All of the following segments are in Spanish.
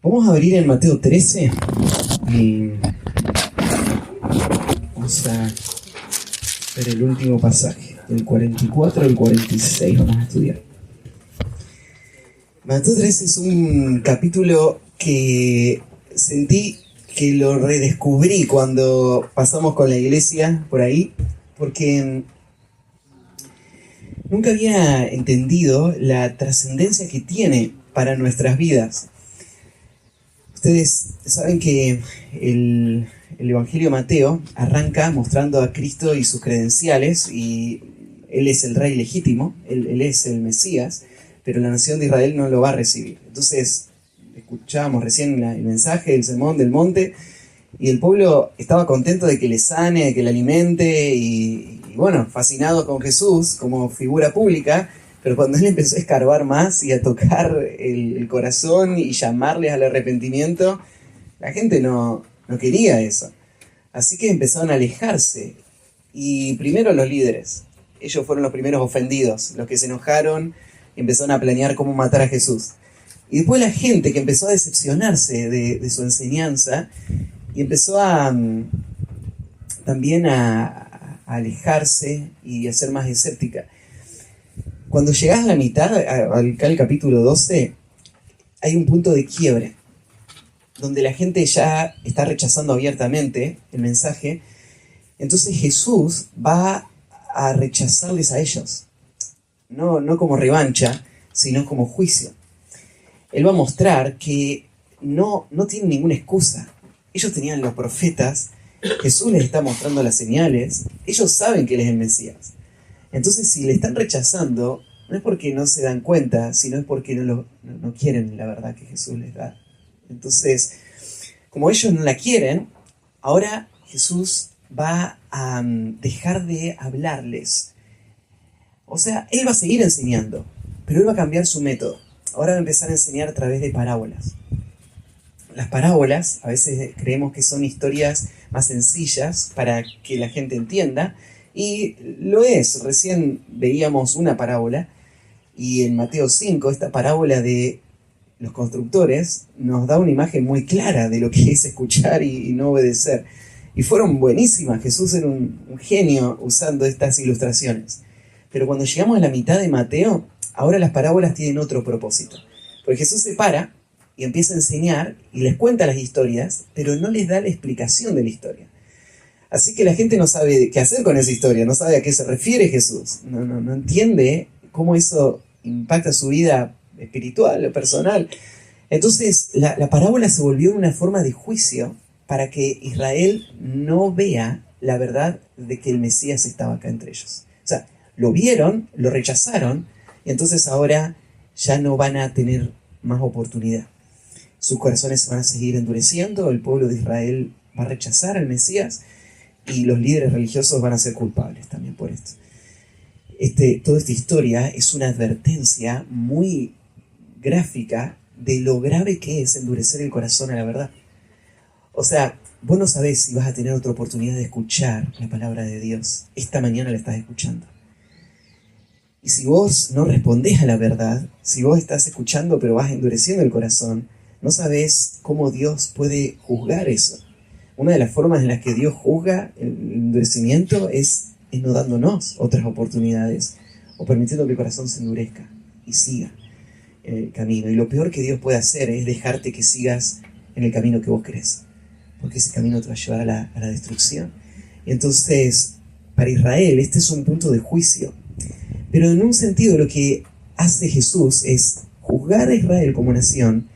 Vamos a abrir en Mateo 13 y vamos a ver el último pasaje, del 44 al 46 vamos a estudiar. Mateo 13 es un capítulo que sentí que lo redescubrí cuando pasamos con la iglesia por ahí, porque nunca había entendido la trascendencia que tiene para nuestras vidas. Ustedes saben que el Evangelio de Mateo arranca mostrando a Cristo y sus credenciales, y Él es el rey legítimo, él es el Mesías, pero la nación de Israel no lo va a recibir. Entonces, escuchábamos recién el mensaje del Sermón del Monte, y el pueblo estaba contento de que le sane, de que le alimente, y bueno, fascinado con Jesús como figura pública. Pero cuando él empezó a escarbar más y a tocar el corazón y llamarles al arrepentimiento, la gente no quería eso. Así que empezaron a alejarse. Y primero los líderes. Ellos fueron los primeros ofendidos, los que se enojaron y empezaron a planear cómo matar a Jesús. Y después la gente que empezó a decepcionarse de su enseñanza y empezó también a alejarse y a ser más escéptica. Cuando llegás a la mitad, acá al capítulo 12, hay un punto de quiebre, donde la gente ya está rechazando abiertamente el mensaje. Entonces Jesús va a rechazarles a ellos, no como revancha, sino como juicio. Él va a mostrar que no tienen ninguna excusa. Ellos tenían los profetas, Jesús les está mostrando las señales, ellos saben que Él es el Mesías. Entonces, si le están rechazando, no es porque no se dan cuenta, sino es porque no quieren la verdad que Jesús les da. Entonces, como ellos no la quieren, ahora Jesús va a dejar de hablarles. O sea, Él va a seguir enseñando, pero Él va a cambiar su método. Ahora va a empezar a enseñar a través de parábolas. Las parábolas, a veces creemos que son historias más sencillas para que la gente entienda, y lo es. Recién veíamos una parábola, y en Mateo 5, esta parábola de los constructores nos da una imagen muy clara de lo que es escuchar y no obedecer. Y fueron buenísimas. Jesús era un genio usando estas ilustraciones. Pero cuando llegamos a la mitad de Mateo, ahora las parábolas tienen otro propósito. Porque Jesús se para y empieza a enseñar y les cuenta las historias, pero no les da la explicación de la historia. Así que la gente no sabe qué hacer con esa historia, no sabe a qué se refiere Jesús, no entiende cómo eso impacta su vida espiritual o personal. Entonces la parábola se volvió una forma de juicio para que Israel no vea la verdad de que el Mesías estaba acá entre ellos. O sea, lo vieron, lo rechazaron, y entonces ahora ya no van a tener más oportunidad. Sus corazones se van a seguir endureciendo, el pueblo de Israel va a rechazar al Mesías, y los líderes religiosos van a ser culpables también por esto. Toda esta historia es una advertencia muy gráfica de lo grave que es endurecer el corazón a la verdad. O sea, vos no sabés si vas a tener otra oportunidad de escuchar la palabra de Dios. Esta mañana la estás escuchando. Y si vos no respondés a la verdad, si vos estás escuchando pero vas endureciendo el corazón, no sabés cómo Dios puede juzgar eso. Una de las formas en las que Dios juzga el endurecimiento es no dándonos otras oportunidades o permitiendo que el corazón se endurezca y siga en el camino. Y lo peor que Dios puede hacer es dejarte que sigas en el camino que vos querés, porque ese camino te va a llevar a la destrucción. Y entonces, para Israel, este es un punto de juicio. Pero en un sentido lo que hace Jesús es juzgar a Israel como nación,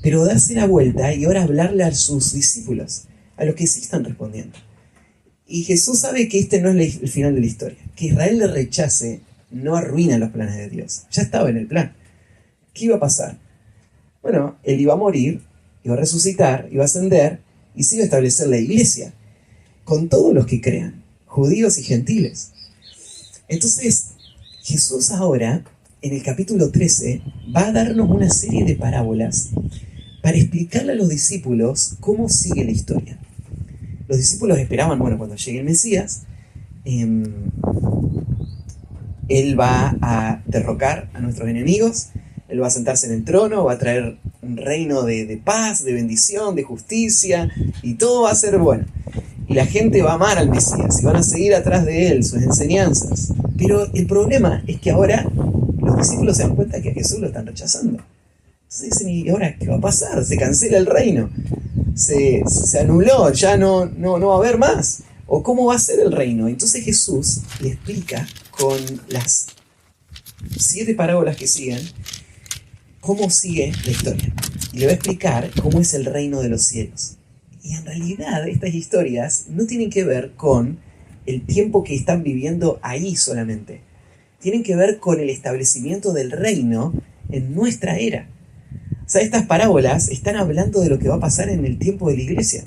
pero darse la vuelta y ahora hablarle a sus discípulos, a los que sí están respondiendo. Y Jesús sabe que este no es el final de la historia. Que Israel le rechace no arruina los planes de Dios. Ya estaba en el plan. ¿Qué iba a pasar? Bueno, Él iba a morir, iba a resucitar, iba a ascender, y se iba a establecer la iglesia, con todos los que crean, judíos y gentiles. Entonces, Jesús ahora, en el capítulo 13, va a darnos una serie de parábolas para explicarle a los discípulos cómo sigue la historia. Los discípulos esperaban, cuando llegue el Mesías, Él va a derrocar a nuestros enemigos, Él va a sentarse en el trono, va a traer un reino de paz, de bendición, de justicia, y todo va a ser bueno. Y la gente va a amar al Mesías y van a seguir atrás de él, sus enseñanzas. Pero el problema es que ahora los discípulos se dan cuenta que a Jesús lo están rechazando. Entonces dicen, ¿y ahora qué va a pasar? Se cancela el reino. Se anuló, ya no va a haber más. ¿O cómo va a ser el reino? Entonces Jesús le explica con las 7 parábolas que siguen cómo sigue la historia. Y le va a explicar cómo es el reino de los cielos. Y en realidad estas historias no tienen que ver con el tiempo que están viviendo ahí solamente. Tienen que ver con el establecimiento del reino en nuestra era. O sea, estas parábolas están hablando de lo que va a pasar en el tiempo de la iglesia.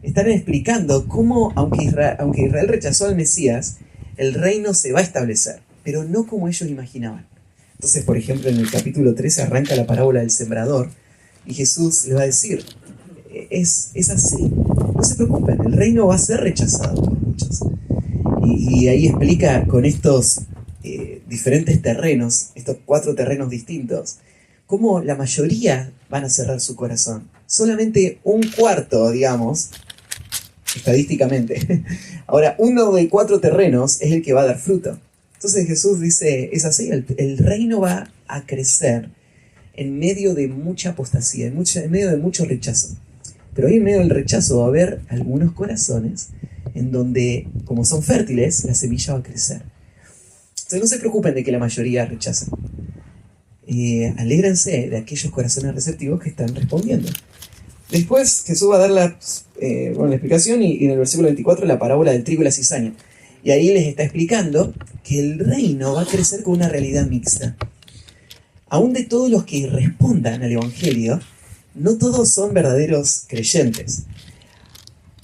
Están explicando cómo, aunque Israel rechazó al Mesías, el reino se va a establecer, pero no como ellos imaginaban. Entonces, por ejemplo, en el capítulo 13 arranca la parábola del sembrador y Jesús le va a decir, es así, no se preocupen, el reino va a ser rechazado por muchos. Y ahí explica con estos diferentes terrenos, estos 4 terrenos distintos, cómo la mayoría van a cerrar su corazón. Solamente un cuarto, digamos, estadísticamente. Ahora, 1 de 4 terrenos es el que va a dar fruto. Entonces Jesús dice, es así, el reino va a crecer en medio de mucha apostasía, en medio de mucho rechazo. Pero ahí en medio del rechazo va a haber algunos corazones en donde, como son fértiles, la semilla va a crecer. Entonces no se preocupen de que la mayoría rechaza. Alégrense de aquellos corazones receptivos que están respondiendo. Después Jesús va a dar la explicación y en el versículo 24 la parábola del trigo y la cizaña. Y ahí les está explicando que el reino va a crecer con una realidad mixta. Aún de todos los que respondan al Evangelio, no todos son verdaderos creyentes.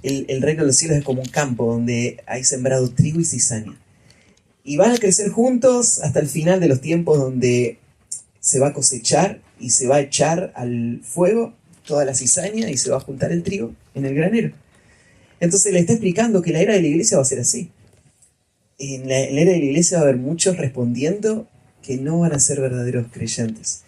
El reino de los cielos es como un campo donde hay sembrado trigo y cizaña. Y van a crecer juntos hasta el final de los tiempos, donde se va a cosechar y se va a echar al fuego toda la cizaña y se va a juntar el trigo en el granero. Entonces le está explicando que la era de la iglesia va a ser así. En la era de la iglesia va a haber muchos respondiendo que no van a ser verdaderos creyentes.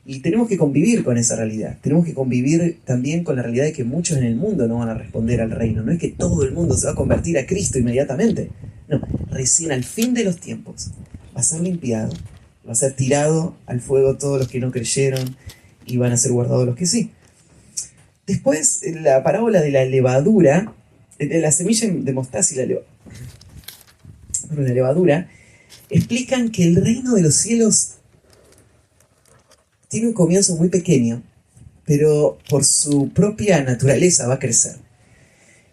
Y tenemos que convivir con esa realidad. Tenemos que convivir también con la realidad de que muchos en el mundo no van a responder al reino. No es que todo el mundo se va a convertir a Cristo inmediatamente. No, recién al fin de los tiempos va a ser limpiado, va a ser tirado al fuego todos los que no creyeron y van a ser guardados los que sí. Después, la parábola de la levadura, de la semilla de mostaza y la levadura, explican que el reino de los cielos tiene un comienzo muy pequeño, pero por su propia naturaleza va a crecer.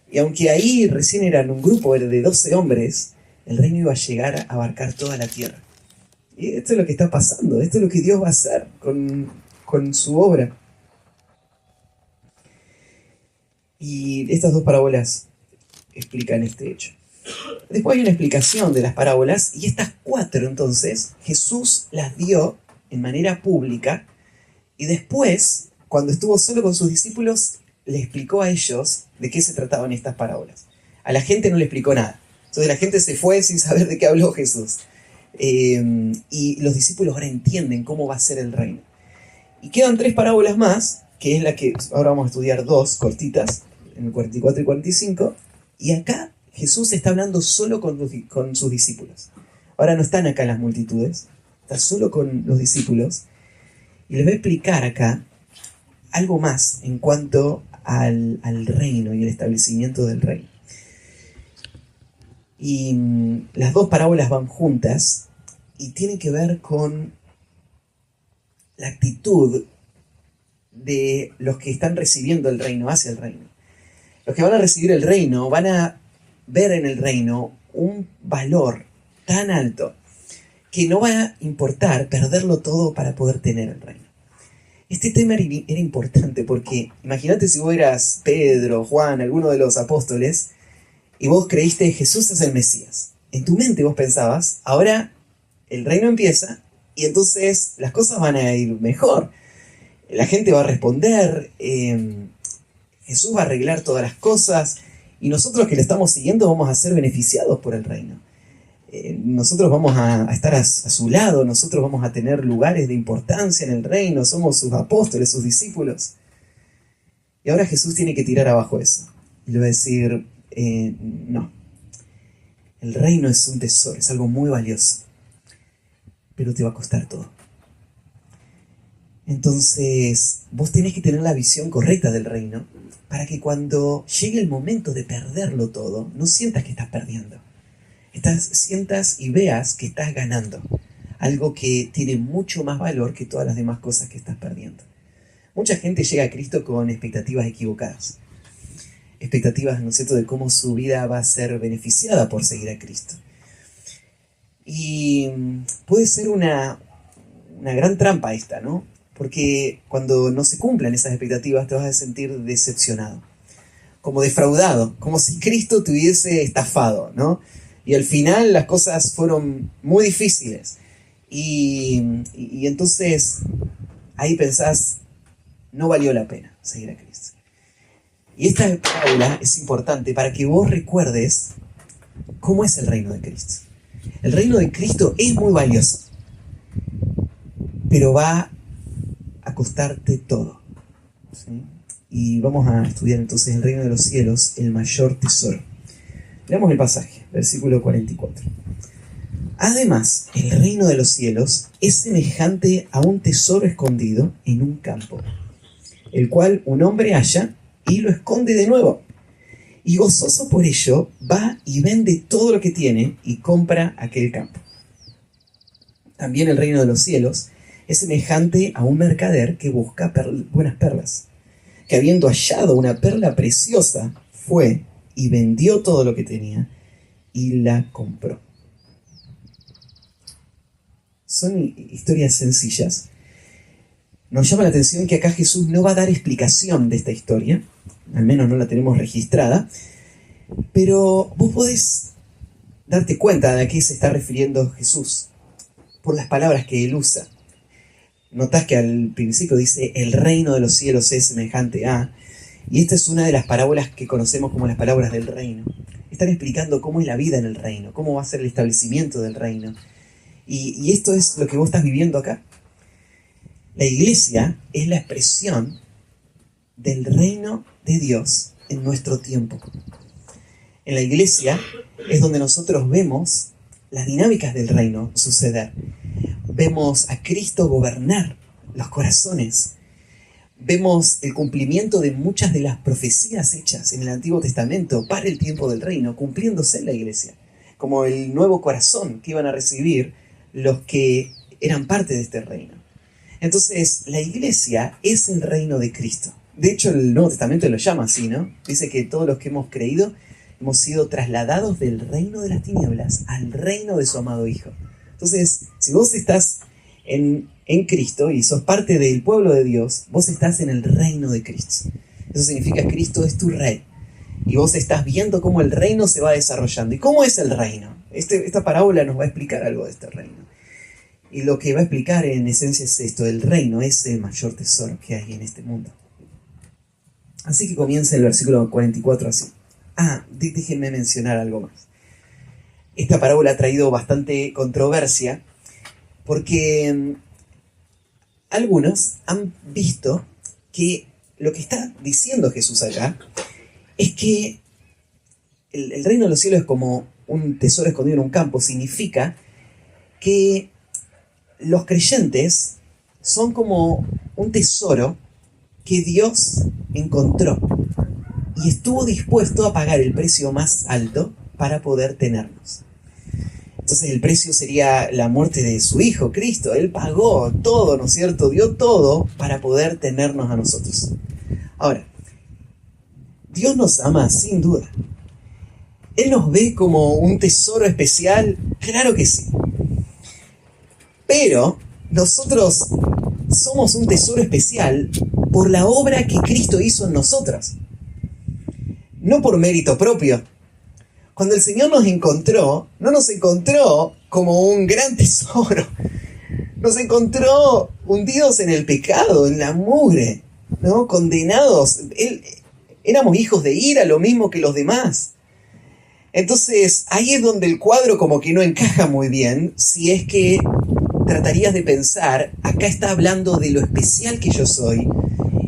Y aunque ahí recién eran un grupo de 12 hombres, el reino iba a llegar a abarcar toda la tierra. Y esto es lo que está pasando, esto es lo que Dios va a hacer con su obra. Y estas 2 parábolas explican este hecho. Después hay una explicación de las parábolas, y estas 4 entonces Jesús las dio en manera pública, y después, cuando estuvo solo con sus discípulos, le explicó a ellos de qué se trataban estas parábolas. A la gente no le explicó nada. Entonces la gente se fue sin saber de qué habló Jesús. Y los discípulos ahora entienden cómo va a ser el reino. Y quedan 3 parábolas más, que es la que ahora vamos a estudiar, 2 cortitas, en el 44 y 45, y acá Jesús está hablando solo con sus discípulos. Ahora no están acá las multitudes, está solo con los discípulos, y les va a explicar acá algo más en cuanto al reino y el establecimiento del reino. Y las 2 parábolas van juntas y tienen que ver con la actitud de los que están recibiendo el reino, hacia el reino. Los que van a recibir el reino van a ver en el reino un valor tan alto que no va a importar perderlo todo para poder tener el reino. Este tema era importante porque imagínate si vos eras Pedro, Juan, alguno de los apóstoles, y vos creíste Jesús es el Mesías. En tu mente vos pensabas, ahora el reino empieza y entonces las cosas van a ir mejor. La gente va a responder, Jesús va a arreglar todas las cosas y nosotros que le estamos siguiendo vamos a ser beneficiados por el reino. nosotros vamos a estar a su lado, nosotros vamos a tener lugares de importancia en el reino, somos sus apóstoles, sus discípulos. Y ahora Jesús tiene que tirar abajo eso. Y le va a decir, no, el reino es un tesoro, es algo muy valioso, pero te va a costar todo. Entonces, vos tenés que tener la visión correcta del reino para que cuando llegue el momento de perderlo todo, no sientas que estás perdiendo. Sientas y veas que estás ganando. Algo que tiene mucho más valor que todas las demás cosas que estás perdiendo. Mucha gente llega a Cristo con expectativas equivocadas. Expectativas, ¿no es cierto?, de cómo su vida va a ser beneficiada por seguir a Cristo. Y puede ser una gran trampa esta, ¿no? Porque cuando no se cumplan esas expectativas te vas a sentir decepcionado, como defraudado, como si Cristo te hubiese estafado, ¿no? Y al final las cosas fueron muy difíciles. Y entonces ahí pensás, no valió la pena seguir a Cristo. Y esta parábola es importante para que vos recuerdes cómo es el reino de Cristo. El reino de Cristo es muy valioso, pero va a costarte todo, ¿sí? Y vamos a estudiar entonces el reino de los cielos, el mayor tesoro. Veamos el pasaje, versículo 44. Además, el reino de los cielos es semejante a un tesoro escondido en un campo, el cual un hombre halla y lo esconde de nuevo. Y gozoso por ello, va y vende todo lo que tiene y compra aquel campo. También el reino de los cielos es semejante a un mercader que busca buenas perlas, que habiendo hallado una perla preciosa, fue y vendió todo lo que tenía y la compró. Son historias sencillas. Nos llama la atención que acá Jesús no va a dar explicación de esta historia, al menos no la tenemos registrada, pero vos podés darte cuenta de a qué se está refiriendo Jesús por las palabras que él usa. Notás que al principio dice, el reino de los cielos es semejante a... Y esta es una de las parábolas que conocemos como las palabras del reino. Están explicando cómo es la vida en el reino, cómo va a ser el establecimiento del reino. Y esto es lo que vos estás viviendo acá. La iglesia es la expresión del reino de Dios en nuestro tiempo. En la iglesia es donde nosotros vemos las dinámicas del reino suceder. Vemos a Cristo gobernar los corazones. Vemos el cumplimiento de muchas de las profecías hechas en el Antiguo Testamento para el tiempo del reino, cumpliéndose en la iglesia, como el nuevo corazón que iban a recibir los que eran parte de este reino. Entonces, la iglesia es el reino de Cristo. De hecho, el Nuevo Testamento lo llama así, ¿no? Dice que todos los que hemos creído hemos sido trasladados del reino de las tinieblas al reino de su amado Hijo. Entonces, si vos estás en Cristo y sos parte del pueblo de Dios, vos estás en el reino de Cristo. Eso significa que Cristo es tu rey. Y vos estás viendo cómo el reino se va desarrollando. ¿Y cómo es el reino? Esta parábola nos va a explicar algo de este reino. Y lo que va a explicar en esencia es esto: el reino es el mayor tesoro que hay en este mundo. Así que comienza el versículo 44 así. Déjenme mencionar algo más. Esta parábola ha traído bastante controversia porque algunos han visto que lo que está diciendo Jesús acá es que el reino de los cielos es como un tesoro escondido en un campo. Significa que los creyentes son como un tesoro que Dios encontró y estuvo dispuesto a pagar el precio más alto para poder tenernos. Entonces el precio sería la muerte de su Hijo, Cristo. Él pagó todo, ¿no es cierto? Dio todo para poder tenernos a nosotros. Ahora, Dios nos ama sin duda. ¿Él nos ve como un tesoro especial? Claro que sí. Pero nosotros somos un tesoro especial por la obra que Cristo hizo en nosotros. No por mérito propio. Cuando el Señor nos encontró, no nos encontró como un gran tesoro. Nos encontró hundidos en el pecado, en la mugre, ¿no? Condenados. Éramos hijos de ira, lo mismo que los demás. Entonces, ahí es donde el cuadro como que no encaja muy bien, si es que tratarías de pensar, acá está hablando de lo especial que yo soy,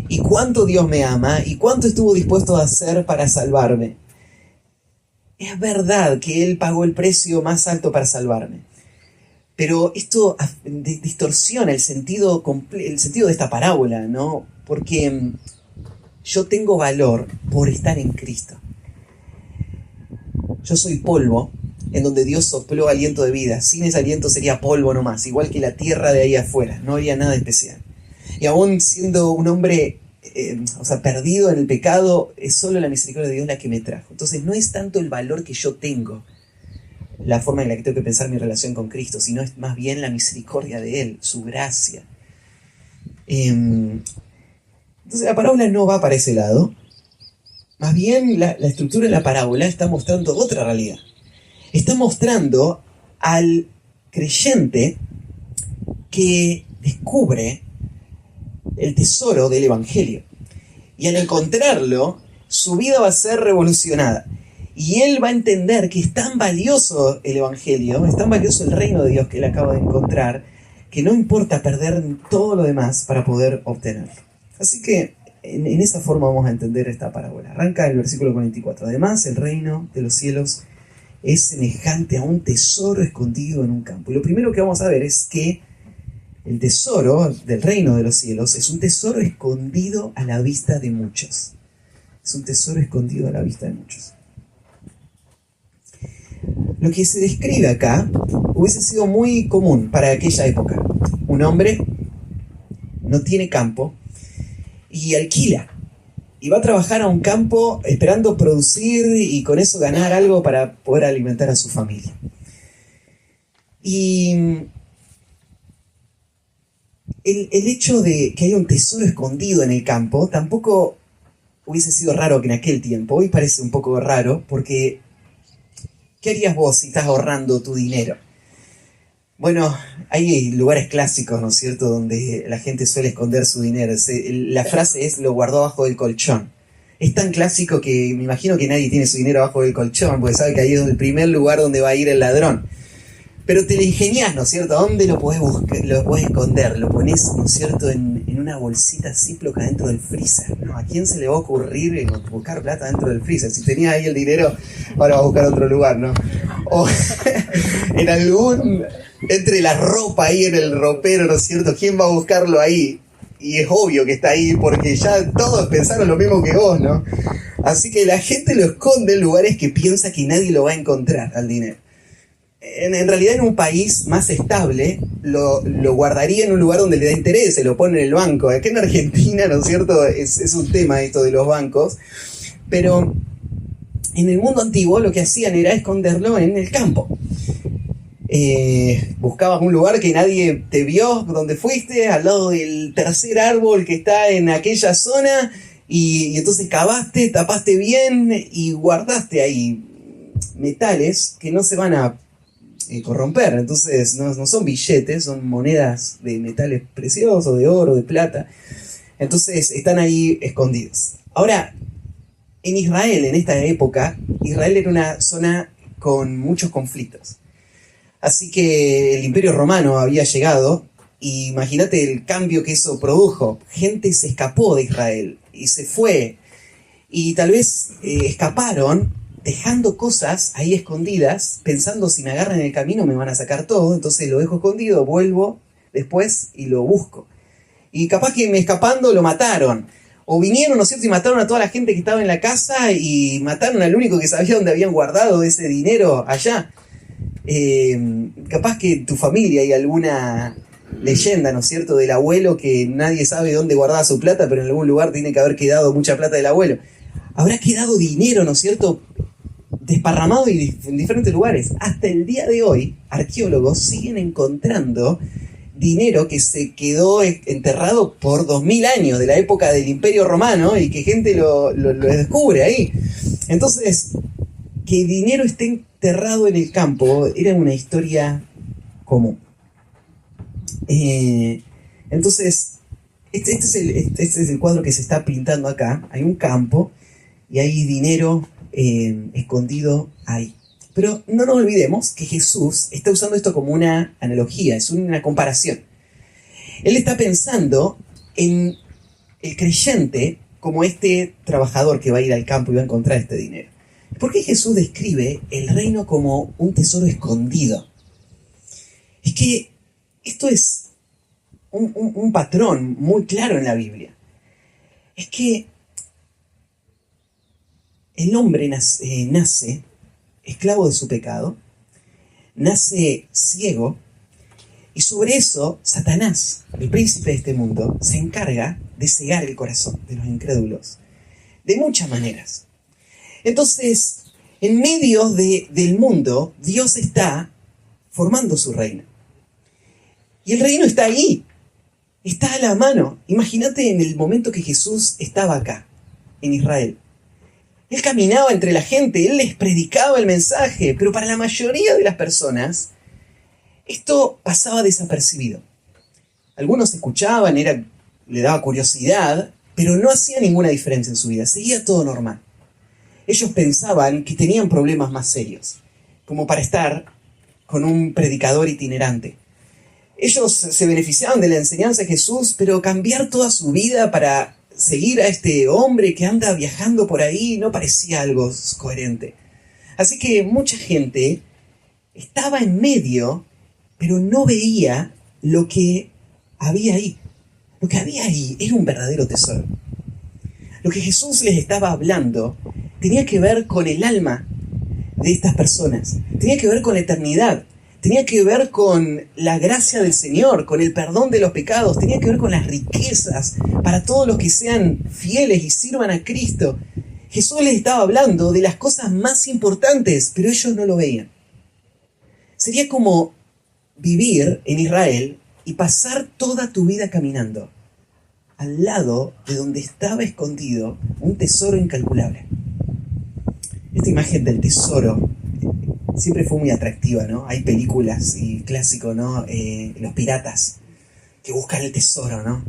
y cuánto Dios me ama, y cuánto estuvo dispuesto a hacer para salvarme. Es verdad que Él pagó el precio más alto para salvarme, pero esto distorsiona el sentido de esta parábola, ¿no? Porque yo tengo valor por estar en Cristo. Yo soy polvo, en donde Dios sopló aliento de vida. Sin ese aliento sería polvo nomás, igual que la tierra de ahí afuera. No habría nada especial. Y aún siendo un hombre, perdido en el pecado, es solo la misericordia de Dios la que me trajo. Entonces no es tanto el valor que yo tengo, la forma en la que tengo que pensar mi relación con Cristo, sino es más bien la misericordia de Él, su gracia. Entonces la parábola no va para ese lado. Más bien la estructura de la parábola está mostrando otra realidad. Está mostrando al creyente que descubre el tesoro del Evangelio. Y al encontrarlo, su vida va a ser revolucionada. Y él va a entender que es tan valioso el Evangelio, es tan valioso el reino de Dios que él acaba de encontrar, que no importa perder todo lo demás para poder obtenerlo. Así que en esa forma vamos a entender esta parábola. Arranca el versículo 44. Además, el reino de los cielos es semejante a un tesoro escondido en un campo. Y lo primero que vamos a ver es que el tesoro del reino de los cielos es un tesoro escondido a la vista de muchos. Es un tesoro escondido a la vista de muchos. Lo que se describe acá hubiese sido muy común para aquella época. Un hombre no tiene campo y alquila. Y va a trabajar a un campo esperando producir y con eso ganar algo para poder alimentar a su familia. Y el hecho de que haya un tesoro escondido en el campo tampoco hubiese sido raro que en aquel tiempo. Hoy parece un poco raro porque ¿qué harías vos si estás ahorrando tu dinero? Bueno, hay lugares clásicos, ¿no es cierto?, donde la gente suele esconder su dinero. La frase es, lo guardó abajo del colchón. Es tan clásico que me imagino que nadie tiene su dinero abajo del colchón, porque sabe que ahí es el primer lugar donde va a ir el ladrón. Pero te lo ingeniás, ¿no es cierto? ¿A dónde lo podés buscar? Lo podés esconder. Lo ponés, ¿no es cierto?, en una bolsita Ziploc dentro del freezer, ¿no? ¿A quién se le va a ocurrir buscar plata dentro del freezer? Si tenías ahí el dinero, ahora va a buscar otro lugar, ¿no? O en algún... entre la ropa ahí en el ropero, ¿no es cierto? ¿Quién va a buscarlo ahí? Y es obvio que está ahí porque ya todos pensaron lo mismo que vos, ¿no? Así que la gente lo esconde en lugares que piensa que nadie lo va a encontrar al dinero. En realidad en un país más estable lo guardaría en un lugar donde le da interés, se lo pone en el banco. Aquí en Argentina, ¿no es cierto? Es un tema esto de los bancos. Pero en el mundo antiguo lo que hacían era esconderlo en el campo. Buscabas un lugar que nadie te vio donde fuiste, al lado del tercer árbol que está en aquella zona, y entonces cavaste, tapaste bien y guardaste ahí metales que no se van a corromper. Entonces no son billetes, son monedas de metales preciosos, de oro, de plata. Entonces están ahí escondidos. Ahora, en Israel, en esta época, Israel era una zona con muchos conflictos. Así que el Imperio Romano había llegado, y imagínate el cambio que eso produjo. Gente se escapó de Israel y se fue, y tal vez escaparon dejando cosas ahí escondidas, pensando si me agarran en el camino me van a sacar todo, entonces lo dejo escondido, vuelvo después y lo busco. Y capaz que me escapando lo mataron, o vinieron, ¿no es cierto?, y mataron a toda la gente que estaba en la casa y mataron al único que sabía dónde habían guardado ese dinero allá. Capaz que en tu familia hay alguna leyenda, ¿no es cierto?, del abuelo que nadie sabe dónde guardaba su plata, pero en algún lugar tiene que haber quedado mucha plata del abuelo. Habrá quedado dinero, ¿no es cierto?, desparramado y en diferentes lugares. Hasta el día de hoy, arqueólogos siguen encontrando dinero que se quedó enterrado por 2000 años, de la época del Imperio Romano, y que gente lo descubre ahí. Entonces, que el dinero esté enterrado en el campo era una historia común. Entonces, este es el cuadro que se está pintando acá. Hay un campo y hay dinero escondido ahí. Pero no nos olvidemos que Jesús está usando esto como una analogía, es una comparación. Él está pensando en el creyente como este trabajador que va a ir al campo y va a encontrar este dinero. ¿Por qué Jesús describe el reino como un tesoro escondido? Es que esto es un patrón muy claro en la Biblia. Es que el hombre nace esclavo de su pecado, nace ciego, y sobre eso Satanás, el príncipe de este mundo, se encarga de cegar el corazón de los incrédulos, de muchas maneras. Entonces, en medio del mundo, Dios está formando su reino. Y el reino está ahí, está a la mano. Imagínate en el momento que Jesús estaba acá, en Israel. Él caminaba entre la gente, él les predicaba el mensaje, pero para la mayoría de las personas esto pasaba desapercibido. Algunos escuchaban, le daba curiosidad, pero no hacía ninguna diferencia en su vida, seguía todo normal. Ellos pensaban que tenían problemas más serios, como para estar con un predicador itinerante. Ellos se beneficiaban de la enseñanza de Jesús, pero cambiar toda su vida para seguir a este hombre que anda viajando por ahí no parecía algo coherente. Así que mucha gente estaba en medio, pero no veía lo que había ahí. Lo que había ahí era un verdadero tesoro. Lo que Jesús les estaba hablando tenía que ver con el alma de estas personas, tenía que ver con la eternidad, tenía que ver con la gracia del Señor, con el perdón de los pecados, tenía que ver con las riquezas para todos los que sean fieles y sirvan a Cristo. Jesús les estaba hablando de las cosas más importantes, pero ellos no lo veían. Sería como vivir en Israel y pasar toda tu vida caminando al lado de donde estaba escondido un tesoro incalculable. Esta imagen del tesoro siempre fue muy atractiva, ¿no? Hay películas y clásicos, ¿no? Los piratas que buscan el tesoro, ¿no?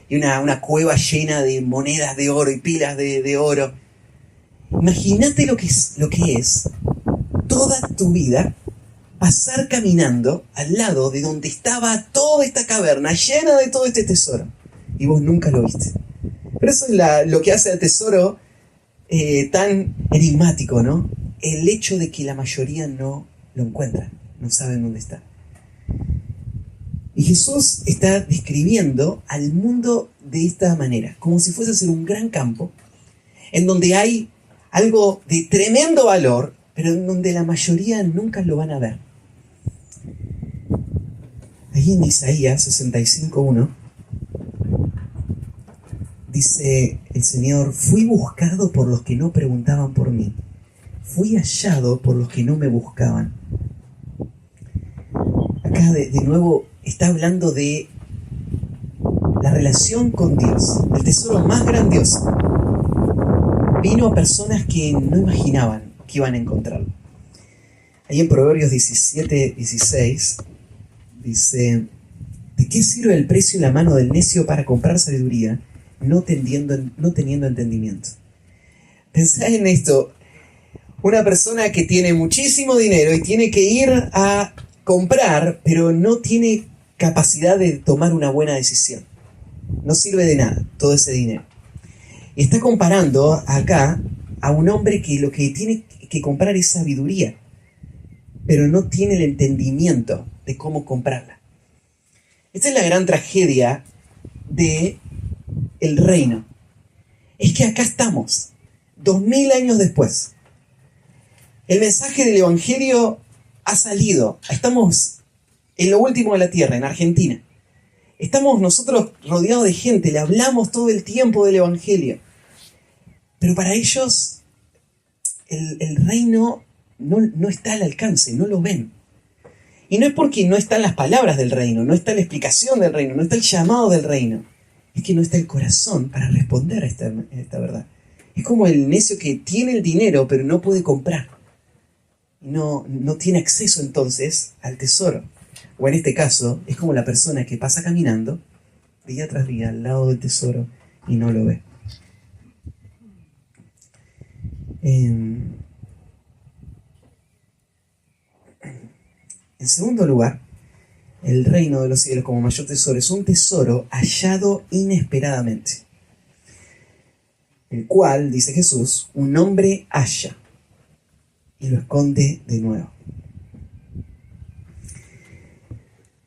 Y una cueva llena de monedas de oro y pilas de oro. Imagínate lo que es toda tu vida pasar caminando al lado de donde estaba toda esta caverna llena de todo este tesoro. Y vos nunca lo viste. Pero eso es lo que hace al tesoro tan enigmático, ¿no? El hecho de que la mayoría no lo encuentran, no saben dónde está. Y Jesús está describiendo al mundo de esta manera, como si fuese a ser un gran campo, en donde hay algo de tremendo valor, pero en donde la mayoría nunca lo van a ver. Ahí en Isaías 65:1 dice el Señor: fui buscado por los que no preguntaban por mí, fui hallado por los que no me buscaban. Acá de nuevo está hablando de la relación con Dios, el tesoro más grandioso. Vino a personas que no imaginaban que iban a encontrarlo. Ahí en Proverbios 17:16 dice: ¿de qué sirve el precio y la mano del necio para comprar sabiduría, no teniendo entendimiento? Pensá en esto. Una persona que tiene muchísimo dinero y tiene que ir a comprar, pero no tiene capacidad de tomar una buena decisión. No sirve de nada todo ese dinero. Y está comparando acá a un hombre que lo que tiene que comprar es sabiduría, pero no tiene el entendimiento de cómo comprarla. Esta es la gran tragedia del reino. Es que acá estamos, 2000 años después. El mensaje del Evangelio ha salido. Estamos en lo último de la tierra, en Argentina. Estamos nosotros rodeados de gente, le hablamos todo el tiempo del Evangelio. Pero para ellos el reino no está al alcance, no lo ven. Y no es porque no están las palabras del reino, no está la explicación del reino, no está el llamado del reino. Es que no está el corazón para responder a esta verdad. Es como el necio que tiene el dinero pero no puede comprar. No tiene acceso entonces al tesoro. O en este caso, es como la persona que pasa caminando día tras día al lado del tesoro y no lo ve. En segundo lugar, el reino de los cielos como mayor tesoro es un tesoro hallado inesperadamente, el cual, dice Jesús, un hombre halla y lo esconde de nuevo.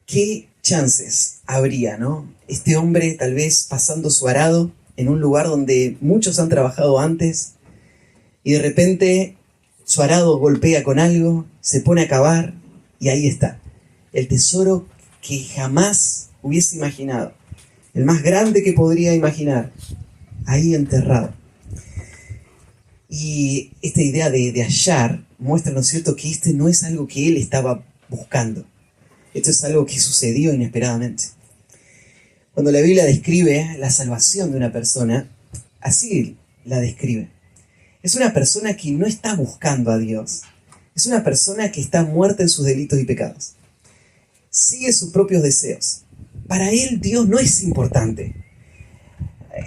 ¿Qué chances habría, no? Este hombre tal vez pasando su arado en un lugar donde muchos han trabajado antes y de repente su arado golpea con algo, se pone a cavar y ahí está. El tesoro que jamás hubiese imaginado, el más grande que podría imaginar, ahí enterrado. Y esta idea de hallar muestra, ¿no es cierto?, que este no es algo que él estaba buscando. Esto es algo que sucedió inesperadamente. Cuando la Biblia describe la salvación de una persona, así la describe. Es una persona que no está buscando a Dios. Es una persona que está muerta en sus delitos y pecados. Sigue sus propios deseos. Para él Dios no es importante.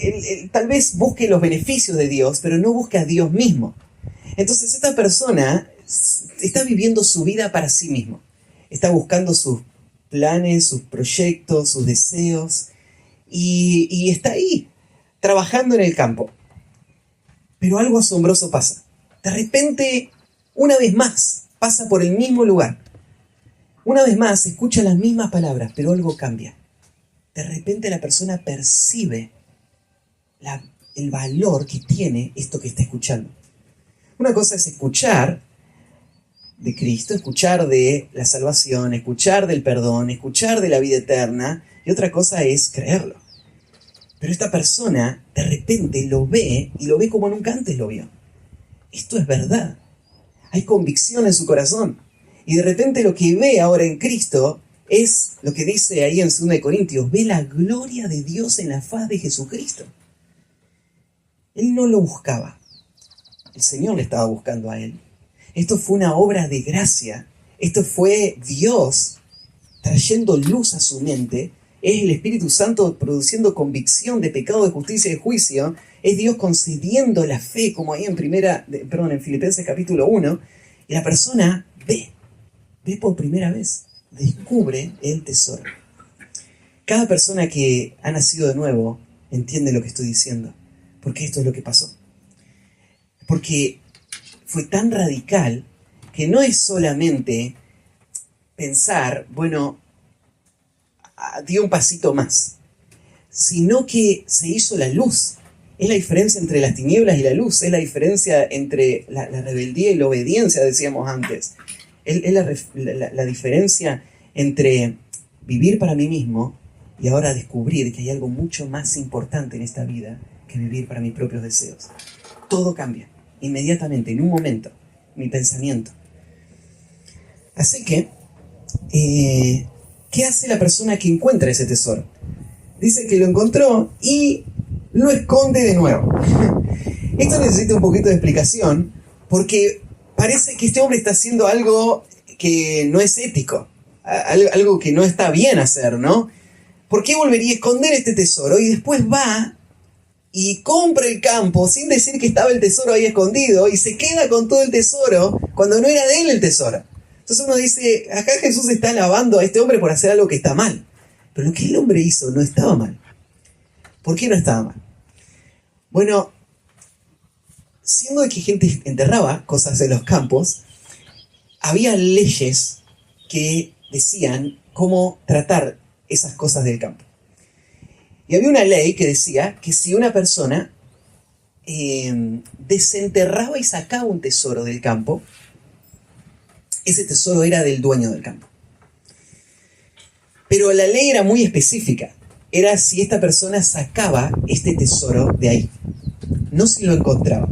Él tal vez busque los beneficios de Dios, pero no busca a Dios mismo. Entonces esta persona está viviendo su vida para sí mismo. Está buscando sus planes, sus proyectos, sus deseos, y está ahí, trabajando en el campo. Pero algo asombroso pasa. De repente, una vez más, pasa por el mismo lugar. Una vez más, escucha las mismas palabras, pero algo cambia. De repente la persona percibe el valor que tiene esto que está escuchando. Una cosa es escuchar de Cristo, escuchar de la salvación, escuchar del perdón, escuchar de la vida eterna, y otra cosa es creerlo. Pero esta persona de repente lo ve, y lo ve como nunca antes lo vio. Esto es verdad. Hay convicción en su corazón. Y de repente lo que ve ahora en Cristo es lo que dice ahí en 2 Corintios, ve la gloria de Dios en la faz de Jesucristo. Él no lo buscaba. El Señor le estaba buscando a él. Esto fue una obra de gracia. Esto fue Dios trayendo luz a su mente. Es el Espíritu Santo produciendo convicción de pecado, de justicia y de juicio. Es Dios concediendo la fe, como ahí en Filipenses capítulo 1. Y la persona ve por primera vez, descubre el tesoro. Cada persona que ha nacido de nuevo entiende lo que estoy diciendo, porque esto es lo que pasó. Porque fue tan radical que no es solamente pensar, bueno, dio un pasito más, sino que se hizo la luz. Es la diferencia entre las tinieblas y la luz, es la diferencia entre la rebeldía y la obediencia, decíamos antes. Es la diferencia entre vivir para mí mismo y ahora descubrir que hay algo mucho más importante en esta vida que vivir para mis propios deseos. Todo cambia, inmediatamente, en un momento, mi pensamiento. Así que, ¿qué hace la persona que encuentra ese tesoro? Dice que lo encontró y lo esconde de nuevo. Esto necesita un poquito de explicación, porque parece que este hombre está haciendo algo que no es ético, algo que no está bien hacer, ¿no? ¿Por qué volvería a esconder este tesoro? Y después va y compra el campo sin decir que estaba el tesoro ahí escondido y se queda con todo el tesoro cuando no era de él el tesoro. Entonces uno dice, acá Jesús está alabando a este hombre por hacer algo que está mal. Pero lo que el hombre hizo no estaba mal. ¿Por qué no estaba mal? Bueno, siendo de que gente enterraba cosas en los campos, había leyes que decían cómo tratar esas cosas del campo. Y había una ley que decía que si una persona desenterraba y sacaba un tesoro del campo, ese tesoro era del dueño del campo. Pero la ley era muy específica. Era si esta persona sacaba este tesoro de ahí, no si lo encontraba.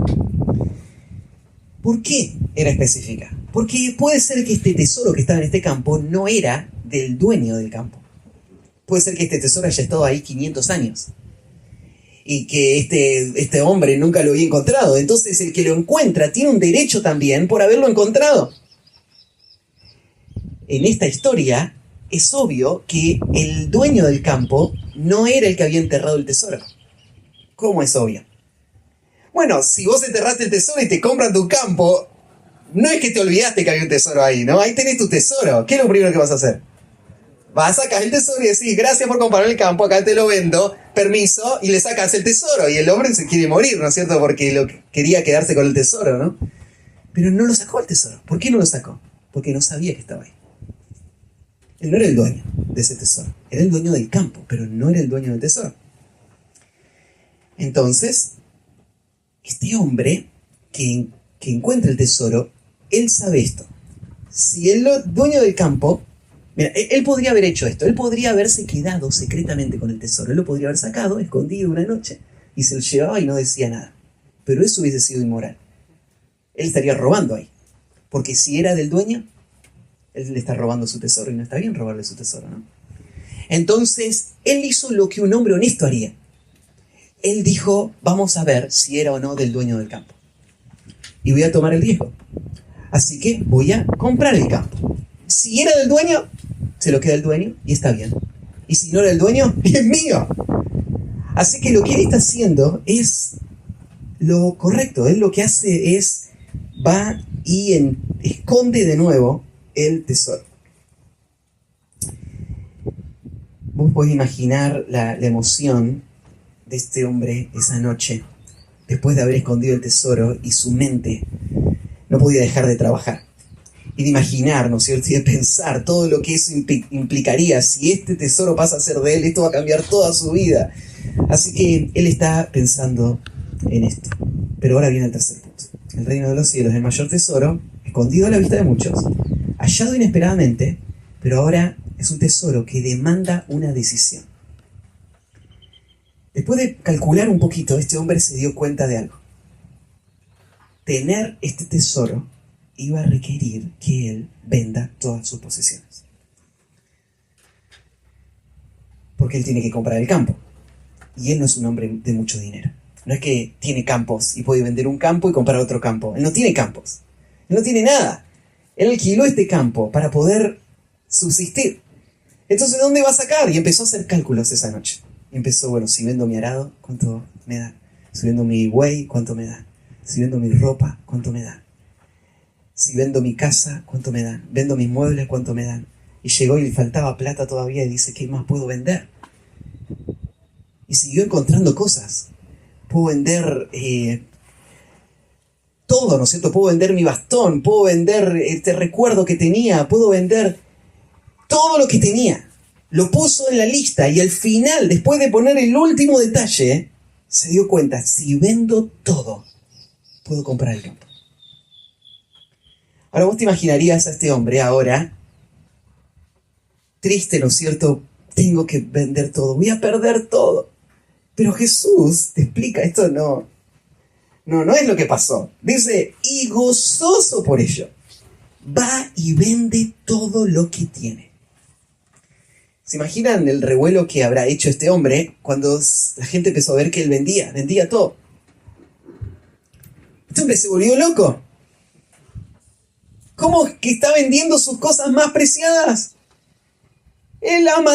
¿Por qué era específica? Porque puede ser que este tesoro que estaba en este campo no era del dueño del campo. Puede ser que este tesoro haya estado ahí 500 años y que este hombre nunca lo había encontrado. Entonces el que lo encuentra tiene un derecho también por haberlo encontrado. En esta historia es obvio que el dueño del campo no era el que había enterrado el tesoro. ¿Cómo es obvio? Bueno, si vos enterraste el tesoro y te compran tu campo, no es que te olvidaste que había un tesoro ahí, ¿no? Ahí tenés tu tesoro. ¿Qué es lo primero que vas a hacer? Vas a sacar el tesoro y decís, gracias por comprar el campo, acá te lo vendo, permiso, y le sacas el tesoro. Y el hombre se quiere morir, ¿no es cierto? Porque quería quedarse con el tesoro, ¿no? Pero no lo sacó el tesoro. ¿Por qué no lo sacó? Porque no sabía que estaba ahí. Él no era el dueño de ese tesoro. Era el dueño del campo, pero no era el dueño del tesoro. Entonces, este hombre que encuentra el tesoro, él sabe esto. Si el dueño del campo, mira, él podría haber hecho esto. Él podría haberse quedado secretamente con el tesoro. Él lo podría haber sacado, escondido una noche, y se lo llevaba y no decía nada. Pero eso hubiese sido inmoral. Él estaría robando ahí. Porque si era del dueño, él le está robando su tesoro y no está bien robarle su tesoro, ¿no? Entonces, él hizo lo que un hombre honesto haría. Él dijo, vamos a ver si era o no del dueño del campo. Y voy a tomar el riesgo. Así que voy a comprar el campo. Si era del dueño, se lo queda el dueño y está bien. Y si no era el dueño, es mío. Así que lo que él está haciendo es lo correcto. Él lo que hace es, va y esconde de nuevo el tesoro. Vos podés imaginar la emoción de este hombre esa noche, después de haber escondido el tesoro, y su mente no podía dejar de trabajar. Y de imaginar, ¿no es cierto? Y de pensar todo lo que eso implicaría. Si este tesoro pasa a ser de él, esto va a cambiar toda su vida. Así que él está pensando en esto. Pero ahora viene el tercer punto. El reino de los cielos, el mayor tesoro, escondido a la vista de muchos, hallado inesperadamente, pero ahora es un tesoro que demanda una decisión. Después de calcular un poquito, este hombre se dio cuenta de algo. Tener este tesoro iba a requerir que él venda todas sus posesiones. Porque él tiene que comprar el campo. Y él no es un hombre de mucho dinero. No es que tiene campos y puede vender un campo y comprar otro campo. Él no tiene campos. Él no tiene nada. Él alquiló este campo para poder subsistir. Entonces, ¿de dónde va a sacar? Y empezó a hacer cálculos esa noche. Y empezó, bueno, si vendo mi arado, ¿cuánto me da? Si vendo mi buey, ¿cuánto me da? Si vendo mi ropa, ¿cuánto me da? Si vendo mi casa, ¿cuánto me dan? Vendo mis muebles, ¿cuánto me dan? Y llegó y le faltaba plata todavía y dice, ¿qué más puedo vender? Y siguió encontrando cosas. Puedo vender todo, ¿no es cierto? Puedo vender mi bastón, puedo vender este recuerdo que tenía, puedo vender todo lo que tenía. Lo puso en la lista y al final, después de poner el último detalle, se dio cuenta, si vendo todo, puedo comprar el campo. Ahora vos te imaginarías a este hombre ahora, triste, ¿no es cierto? Tengo que vender todo, voy a perder todo. Pero Jesús te explica, esto no es lo que pasó. Dice, y gozoso por ello, va y vende todo lo que tiene. ¿Se imaginan el revuelo que habrá hecho este hombre cuando la gente empezó a ver que él vendía todo? Este hombre se volvió loco. ¿Cómo que está vendiendo sus cosas más preciadas? Él ama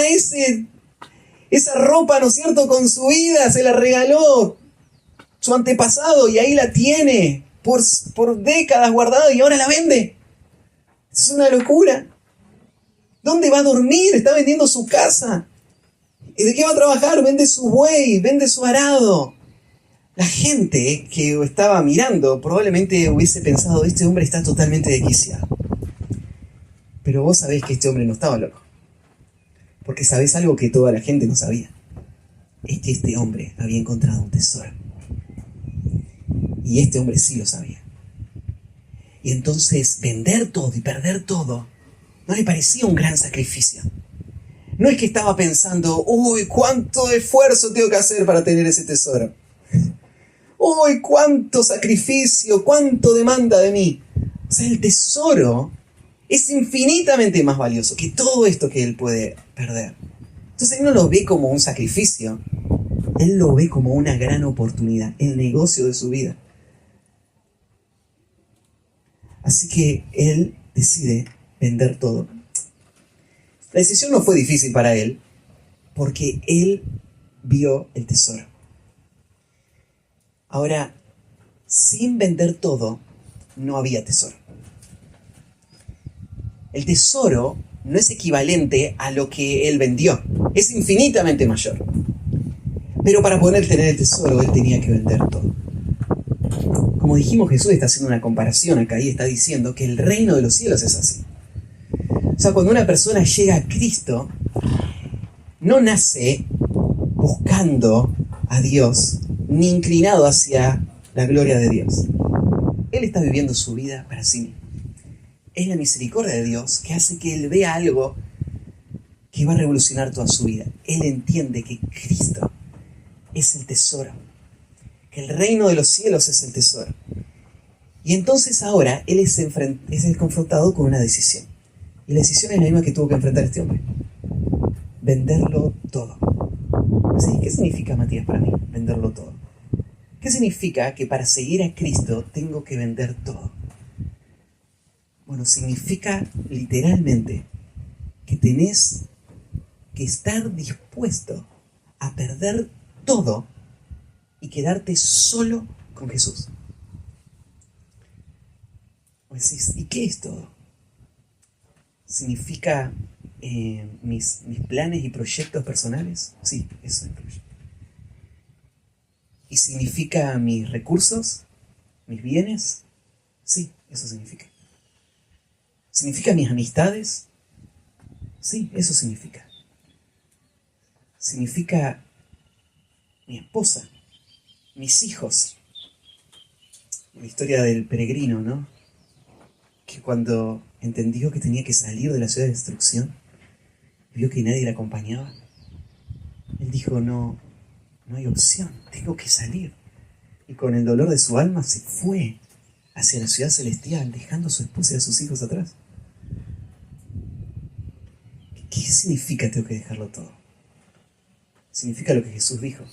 esa ropa, ¿no es cierto? Con su vida, se la regaló su antepasado y ahí la tiene por décadas guardada y ahora la vende. Es una locura. ¿Dónde va a dormir? Está vendiendo su casa. ¿Y de qué va a trabajar? Vende su buey, vende su arado. La gente que estaba mirando probablemente hubiese pensado, este hombre está totalmente desquiciado. Pero vos sabés que este hombre no estaba loco. Porque sabés algo que toda la gente no sabía. Es que este hombre había encontrado un tesoro. Y este hombre sí lo sabía. Y entonces vender todo y perder todo no le parecía un gran sacrificio. No es que estaba pensando, uy, cuánto esfuerzo tengo que hacer para tener ese tesoro. Uy, cuánto sacrificio, cuánto demanda de mí. O sea, el tesoro es infinitamente más valioso que todo esto que él puede perder. Entonces él no lo ve como un sacrificio, él lo ve como una gran oportunidad, el negocio de su vida. Así que él decide vender todo. La decisión no fue difícil para él, porque él vio el tesoro. Ahora, sin vender todo, no había tesoro. El tesoro no es equivalente a lo que él vendió. Es infinitamente mayor. Pero para poder tener el tesoro, él tenía que vender todo. Como dijimos, Jesús está haciendo una comparación acá y está diciendo que el reino de los cielos es así. O sea, cuando una persona llega a Cristo, no nace buscando a Dios, ni inclinado hacia la gloria de Dios. Él está viviendo su vida para sí mismo. Es la misericordia de Dios que hace que él vea algo que va a revolucionar toda su vida. Él entiende que Cristo es el tesoro, que el reino de los cielos es el tesoro. Y entonces ahora él es confrontado con una decisión. Y la decisión es la misma que tuvo que enfrentar este hombre. Venderlo todo. ¿Sí? ¿Qué significa, Matías, para mí, venderlo todo? ¿Qué significa que para seguir a Cristo tengo que vender todo? Bueno, significa literalmente que tenés que estar dispuesto a perder todo y quedarte solo con Jesús. Pues decís, ¿y qué es todo? ¿Significa mis planes y proyectos personales? Sí, eso incluye. ¿Y significa mis recursos? ¿Mis bienes? Sí, eso significa. ¿Significa mis amistades? Sí, eso significa. Significa mi esposa, mis hijos. La historia del peregrino, ¿no? Que cuando entendió que tenía que salir de la ciudad de destrucción, vio que nadie le acompañaba, él dijo, no hay opción, tengo que salir. Y con el dolor de su alma se fue hacia la ciudad celestial, dejando a su esposa y a sus hijos atrás. ¿Qué significa tengo que dejarlo todo? Significa lo que Jesús dijo.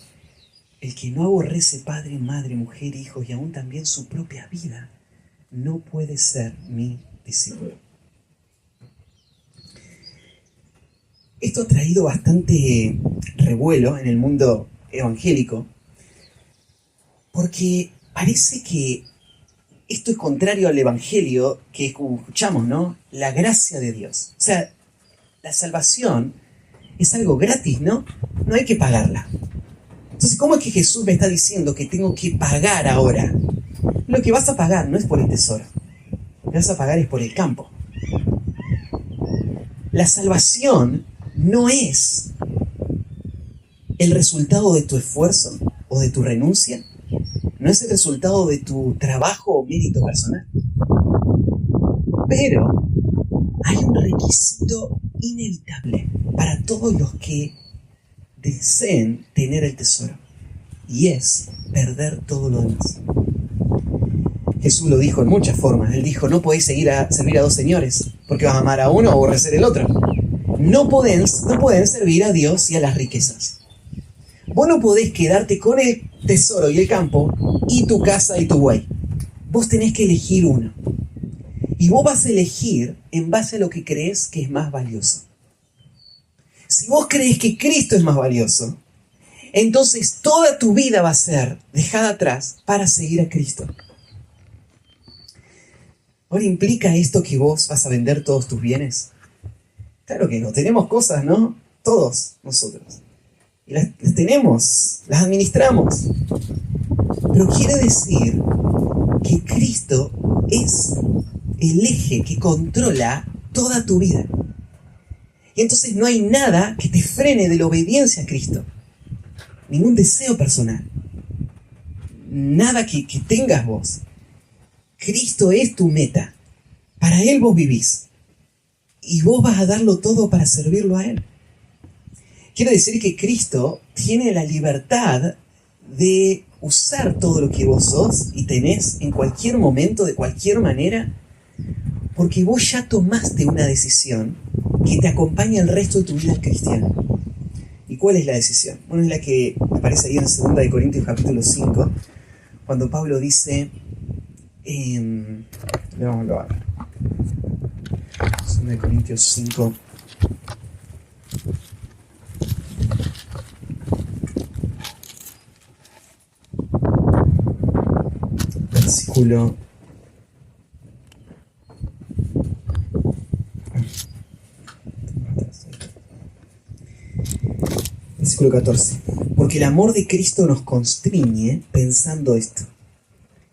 El que no aborrece padre, madre, mujer, hijos y aún también su propia vida, no puede ser mi discípulo. Esto ha traído bastante revuelo en el mundo evangélico, porque parece que esto es contrario al evangelio, que es como escuchamos, ¿no? La gracia de Dios. O sea, la salvación es algo gratis, ¿no? No hay que pagarla. Entonces, ¿cómo es que Jesús me está diciendo que tengo que pagar ahora? Lo que vas a pagar no es por el tesoro. Lo que vas a pagar es por el campo. La salvación no es el resultado de tu esfuerzo o de tu renuncia. No es el resultado de tu trabajo o mérito personal. Pero hay un requisito inevitable para todos los que deseen tener el tesoro. Y es perder todo lo demás. Jesús lo dijo en muchas formas. Él dijo, no podéis servir a dos señores, porque vas a amar a uno o aborrecer el otro. No pueden servir a Dios y a las riquezas. Vos no podés quedarte con el tesoro y el campo y tu casa y tu buey. Vos tenés que elegir uno. Y vos vas a elegir en base a lo que crees que es más valioso. Si vos crees que Cristo es más valioso, entonces toda tu vida va a ser dejada atrás para seguir a Cristo. Ahora, ¿implica esto que vos vas a vender todos tus bienes? Claro que no, tenemos cosas, ¿no? Todos nosotros. Y las tenemos, las administramos. Pero quiere decir que Cristo es el eje que controla toda tu vida. Y entonces no hay nada que te frene de la obediencia a Cristo. Ningún deseo personal. Nada que tengas vos. Cristo es tu meta. Para Él vos vivís. Y vos vas a darlo todo para servirlo a Él. Quiere decir que Cristo tiene la libertad de usar todo lo que vos sos y tenés en cualquier momento, de cualquier manera, porque vos ya tomaste una decisión que te acompaña el resto de tu vida cristiana. ¿Y cuál es la decisión? Bueno, es la que aparece ahí en 2 Corintios capítulo 5, cuando Pablo dice, vamos a ver, 2 Corintios 5, versículo, versículo 14. Porque el amor de Cristo nos constriñe pensando esto,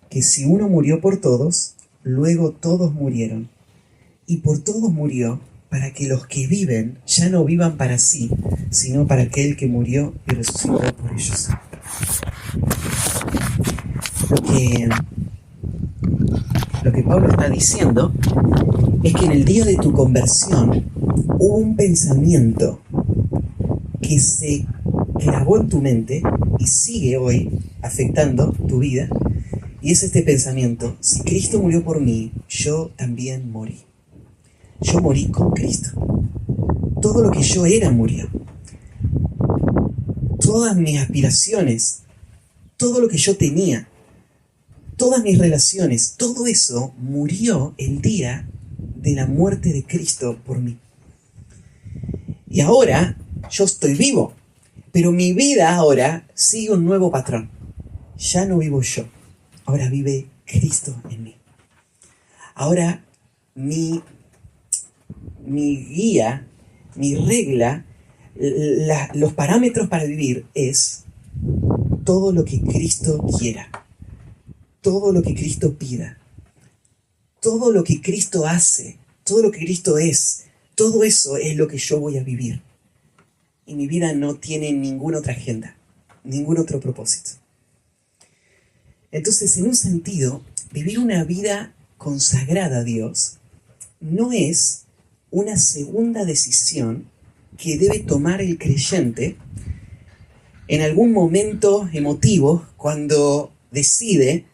que si uno murió por todos, luego todos murieron. Y por todos murió, para que los que viven ya no vivan para sí, sino para aquel que murió y resucitó por ellos. Lo que Pablo está diciendo es que en el día de tu conversión hubo un pensamiento que se clavó en tu mente y sigue hoy afectando tu vida, y es este pensamiento: si Cristo murió por mí, yo también morí. Yo morí con Cristo. Todo lo que yo era murió. Todas mis aspiraciones, todo lo que yo tenía, todas mis relaciones, todo eso murió el día de la muerte de Cristo por mí. Y ahora yo estoy vivo, pero mi vida ahora sigue un nuevo patrón. Ya no vivo yo, ahora vive Cristo en mí. Ahora mi guía, mi regla, los parámetros para vivir es todo lo que Cristo quiera, todo lo que Cristo pida, todo lo que Cristo hace, todo lo que Cristo es, todo eso es lo que yo voy a vivir. Y mi vida no tiene ninguna otra agenda, ningún otro propósito. Entonces, en un sentido, vivir una vida consagrada a Dios no es una segunda decisión que debe tomar el creyente en algún momento emotivo cuando decide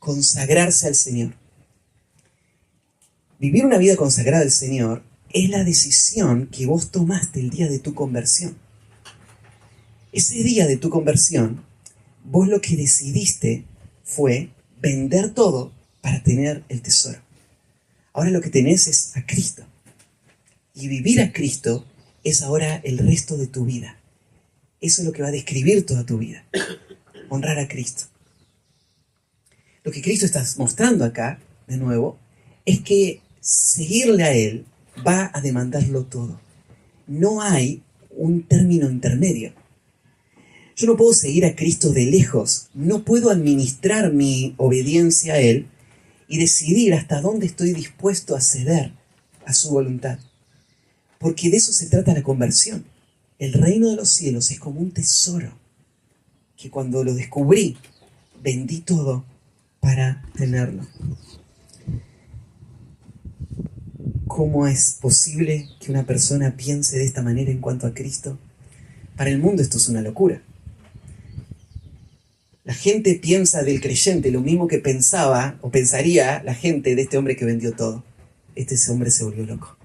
consagrarse al Señor. Vivir una vida consagrada al Señor es la decisión que vos tomaste el día de tu conversión. Ese día de tu conversión, vos lo que decidiste fue vender todo para tener el tesoro. Ahora lo que tenés es a Cristo. Y vivir a Cristo es ahora el resto de tu vida. Eso es lo que va a describir toda tu vida. Honrar a Cristo. Lo que Cristo está mostrando acá, de nuevo, es que seguirle a Él va a demandarlo todo. No hay un término intermedio. Yo no puedo seguir a Cristo de lejos. No puedo administrar mi obediencia a Él y decidir hasta dónde estoy dispuesto a ceder a su voluntad. Porque de eso se trata la conversión. El reino de los cielos es como un tesoro que cuando lo descubrí, vendí todo para tenerlo. ¿Cómo es posible que una persona piense de esta manera en cuanto a Cristo? Para el mundo esto es una locura. La gente piensa del creyente lo mismo que pensaba o pensaría la gente de este hombre que vendió todo. Este hombre se volvió loco.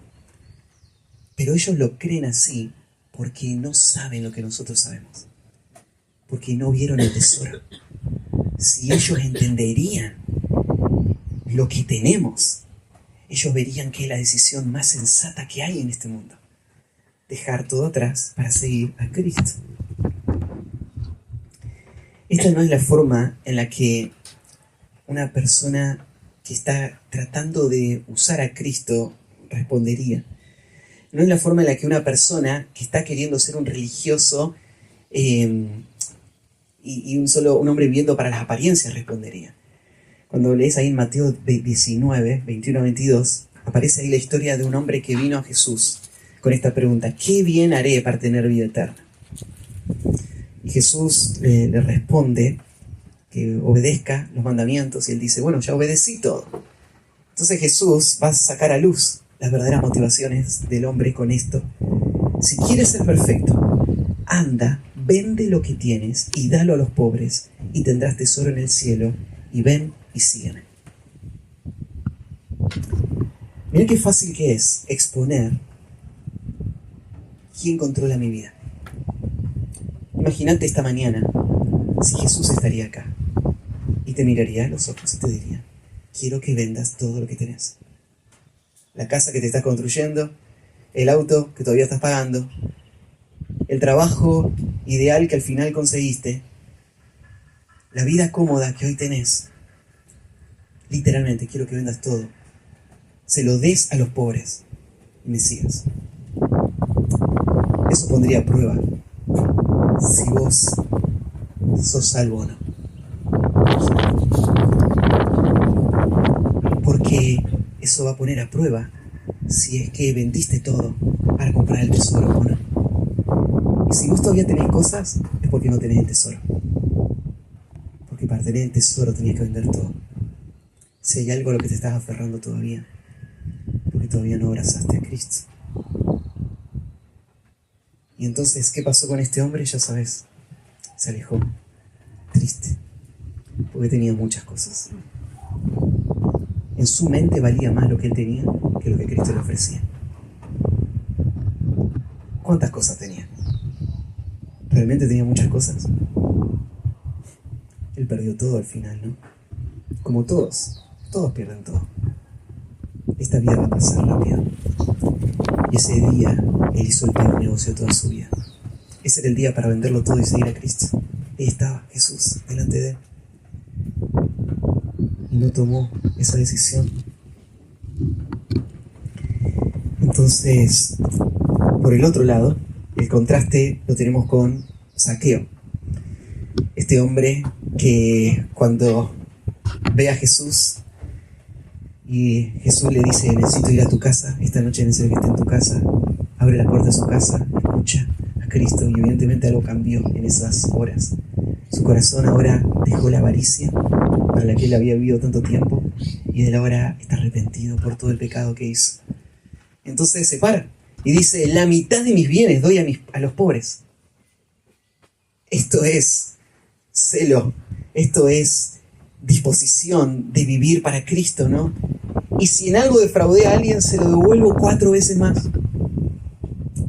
Pero ellos lo creen así porque no saben lo que nosotros sabemos. Porque no vieron el tesoro. Si ellos entenderían lo que tenemos, ellos verían que es la decisión más sensata que hay en este mundo. Dejar todo atrás para seguir a Cristo. Esta no es la forma en la que una persona que está tratando de usar a Cristo respondería. No es la forma en la que una persona que está queriendo ser un religioso y un hombre viviendo para las apariencias respondería. Cuando lees ahí en Mateo 19, 21 a 22, aparece ahí la historia de un hombre que vino a Jesús con esta pregunta: ¿qué bien haré para tener vida eterna? Y Jesús le responde que obedezca los mandamientos y él dice: bueno, ya obedecí todo. Entonces Jesús va a sacar a luz las verdaderas motivaciones del hombre con esto. Si quieres ser perfecto, anda, vende lo que tienes y dalo a los pobres y tendrás tesoro en el cielo, y ven y sígueme. Mira qué fácil que es exponer quién controla mi vida. Imagínate esta mañana si Jesús estaría acá y te miraría a los ojos y te diría: quiero que vendas todo lo que tenés. La casa que te estás construyendo, el auto que todavía estás pagando, el trabajo ideal que al final conseguiste, la vida cómoda que hoy tenés. Literalmente quiero que vendas todo, se lo des a los pobres y me sigas. Eso pondría a prueba si vos sos salvo o no. Porque eso va a poner a prueba si es que vendiste todo para comprar el tesoro o no. Y si vos todavía tenés cosas, es porque no tenés el tesoro. Porque para tener el tesoro tenías que vender todo. Si hay algo a lo que te estás aferrando todavía, porque todavía no abrazaste a Cristo. Y entonces, ¿qué pasó con este hombre? Ya sabes, se alejó, triste, porque tenía muchas cosas. En su mente valía más lo que él tenía que lo que Cristo le ofrecía. ¿Cuántas cosas tenía? ¿Realmente tenía muchas cosas? Él perdió todo al final, ¿no? Como todos pierden todo. Esta vida va a pasar rápido. Y ese día, él hizo el peor negocio de toda su vida. Ese era el día para venderlo todo y seguir a Cristo. Ahí estaba Jesús delante de él. Y no tomó esa decisión. Entonces, por el otro lado, el contraste lo tenemos con Zaqueo. Este hombre que cuando ve a Jesús y Jesús le dice: necesito ir a tu casa, esta noche necesito que esté en tu casa, abre la puerta de su casa, escucha a Cristo, y evidentemente algo cambió en esas horas. Su corazón ahora dejó la avaricia para la que él había vivido tanto tiempo, y él ahora está arrepentido por todo el pecado que hizo. Entonces se para y dice: la mitad de mis bienes doy a los pobres. Esto es celo, esto es disposición de vivir para Cristo, ¿no? Y si en algo defraudé a alguien, se lo devuelvo 4 veces más.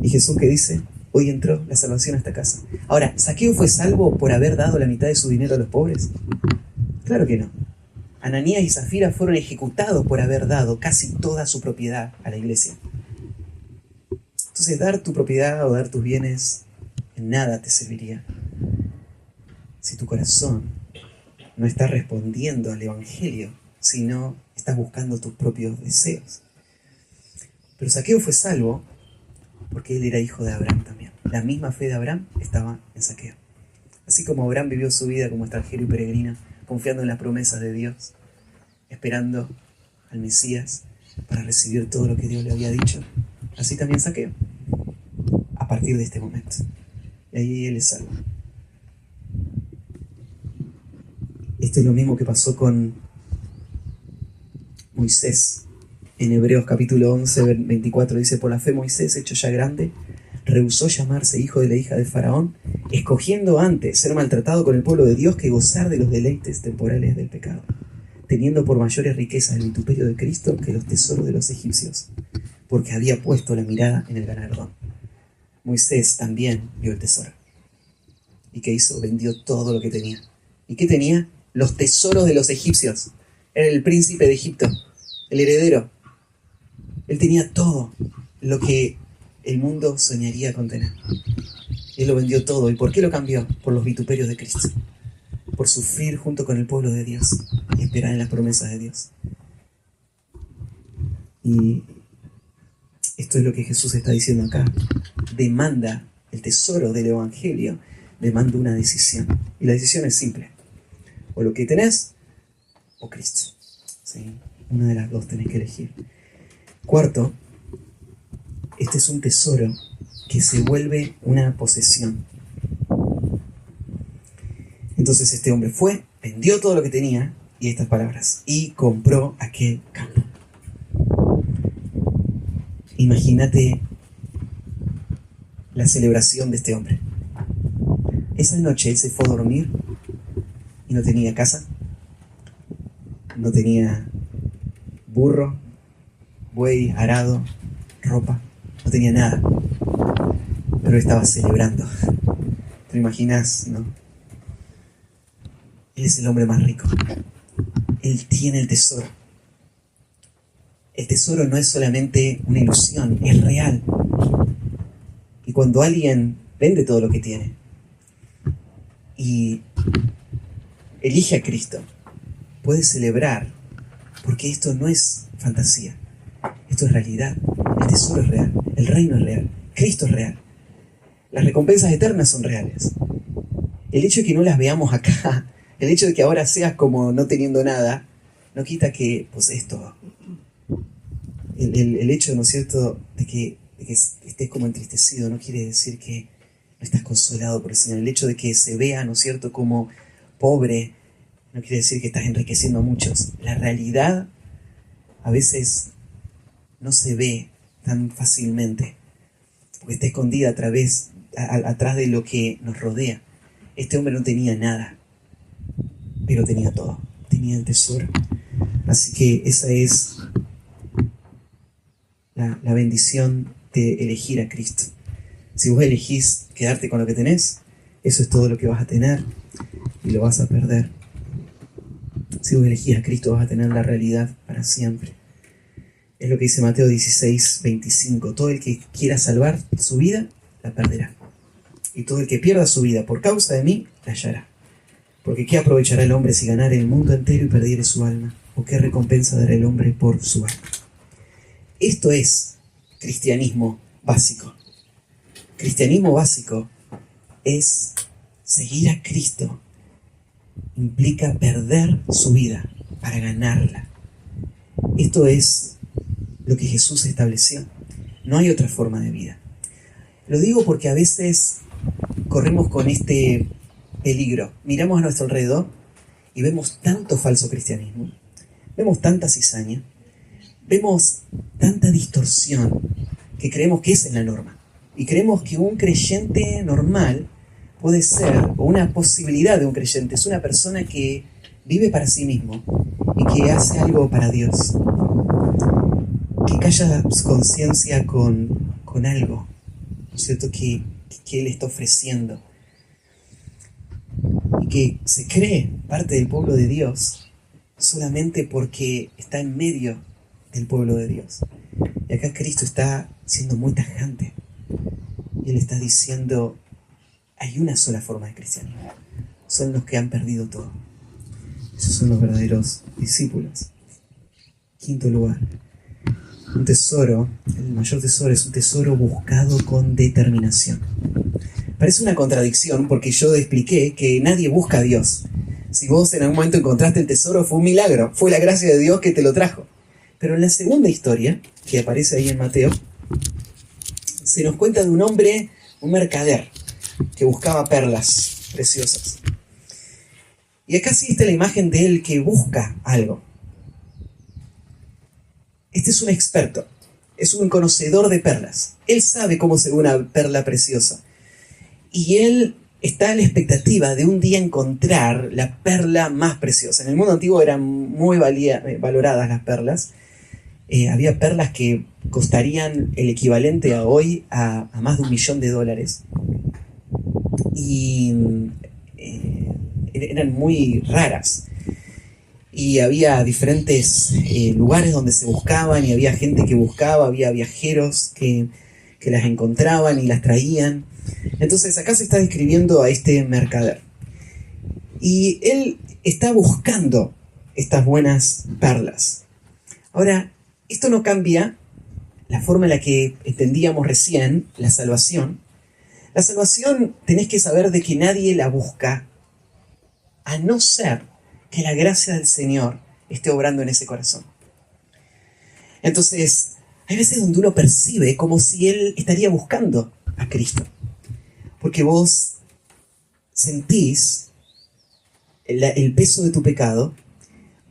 Y Jesús, ¿qué dice? Hoy entró la salvación a esta casa. Ahora, ¿Zaqueo fue salvo por haber dado la mitad de su dinero a los pobres? Claro que no. Ananías y Zafira fueron ejecutados por haber dado casi toda su propiedad a la iglesia. Entonces, dar tu propiedad o dar tus bienes en nada te serviría si tu corazón no está respondiendo al Evangelio, sino estás buscando tus propios deseos. Pero Zaqueo fue salvo porque él era hijo de Abraham también. La misma fe de Abraham estaba en Zaqueo. Así como Abraham vivió su vida como extranjero y peregrino, confiando en las promesas de Dios, esperando al Mesías para recibir todo lo que Dios le había dicho, así también Zaqueo, a partir de este momento. Y ahí él es salvo. Esto es lo mismo que pasó con Moisés. En Hebreos capítulo 11, 24 dice: por la fe Moisés, hecho ya grande, rehusó llamarse hijo de la hija de Faraón, escogiendo antes ser maltratado con el pueblo de Dios que gozar de los deleites temporales del pecado, teniendo por mayores riquezas el vituperio de Cristo que los tesoros de los egipcios, porque había puesto la mirada en el galardón. Moisés también vio el tesoro. ¿Y qué hizo? Vendió todo lo que tenía. ¿Y qué tenía? Los tesoros de los egipcios. Era el príncipe de Egipto, el heredero. Él tenía todo lo que el mundo soñaría con tener. Él lo vendió todo. ¿Y por qué lo cambió? Por los vituperios de Cristo. Por sufrir junto con el pueblo de Dios y esperar en las promesas de Dios. Y esto es lo que Jesús está diciendo acá. Demanda el tesoro del Evangelio, demanda una decisión. Y la decisión es simple. O lo que tenés, o Cristo. ¿Sí? Una de las dos tenés que elegir. Cuarto, este es un tesoro que se vuelve una posesión. Entonces este hombre fue, vendió todo lo que tenía, y estas palabras, y compró aquel campo. Imagínate la celebración de este hombre. Esa noche él se fue a dormir y no tenía casa, no tenía burro, buey, arado, ropa, no tenía nada, pero estaba celebrando. ¿Te lo imaginas, no? Él es el hombre más rico. Él tiene el tesoro. El tesoro no es solamente una ilusión, es real. Y cuando alguien vende todo lo que tiene y elige a Cristo, puede celebrar, porque esto no es fantasía, esto es realidad. El tesoro es real, el reino es real, Cristo es real. Las recompensas eternas son reales. El hecho de que no las veamos acá, el hecho de que ahora seas como no teniendo nada, no quita que posees todo. El hecho, ¿no es cierto?, de que estés como entristecido no quiere decir que no estás consolado por el Señor. El hecho de que se vea, ¿no es cierto?, como pobre no quiere decir que estás enriqueciendo a muchos. La realidad a veces no se ve tan fácilmente porque está escondida atrás de lo que nos rodea. Este hombre no tenía nada, pero tenía todo. Tenía el tesoro. Así que esa es la bendición de elegir a Cristo. Si vos elegís quedarte con lo que tenés, eso es todo lo que vas a tener y lo vas a perder. Si vos elegís a Cristo, vas a tener la realidad para siempre. Es lo que dice Mateo 16, 25. Todo el que quiera salvar su vida, la perderá. Y todo el que pierda su vida por causa de mí, la hallará. Porque ¿qué aprovechará el hombre si ganare el mundo entero y perdiere su alma? ¿O qué recompensa dará el hombre por su alma? Esto es cristianismo básico. Cristianismo básico es seguir a Cristo. Implica perder su vida para ganarla. Esto es lo que Jesús estableció. No hay otra forma de vida. Lo digo porque a veces corremos con este peligro. Miramos a nuestro alrededor y vemos tanto falso cristianismo. Vemos tanta cizaña. Vemos tanta distorsión que creemos que esa es la norma. Y creemos que un creyente normal puede ser, o una posibilidad de un creyente, es una persona que vive para sí mismo y que hace algo para Dios. Que calla su conciencia con algo, ¿no es cierto?, que Él está ofreciendo. Y que se cree parte del pueblo de Dios solamente porque está en medio del pueblo de Dios. Y acá Cristo está siendo muy tajante. Y Él está diciendo, hay una sola forma de cristianismo. Son los que han perdido todo. Esos son los verdaderos discípulos. Quinto lugar, un tesoro, el mayor tesoro es un tesoro buscado con determinación. Parece una contradicción porque yo expliqué que nadie busca a Dios. Si vos en algún momento encontraste el tesoro, fue un milagro, fue la gracia de Dios que te lo trajo. Pero en la segunda historia, que aparece ahí en Mateo, se nos cuenta de un hombre, un mercader, que buscaba perlas preciosas. Y acá sí está la imagen de él que busca algo. Este es un experto, es un conocedor de perlas. Él sabe cómo se ve una perla preciosa. Y él está a la expectativa de un día encontrar la perla más preciosa. En el mundo antiguo eran muy valoradas las perlas. Había perlas que costarían el equivalente a hoy a más de $1 millón. Y eran muy raras. Y había diferentes lugares donde se buscaban y había gente que buscaba, había viajeros que las encontraban y las traían. Entonces acá se está describiendo a este mercader. Y él está buscando estas buenas perlas. Ahora, esto no cambia la forma en la que entendíamos recién la salvación. La salvación tenés que saber de que nadie la busca a no ser que la gracia del Señor esté obrando en ese corazón. Entonces, hay veces donde uno percibe como si Él estaría buscando a Cristo. Porque vos sentís el peso de tu pecado,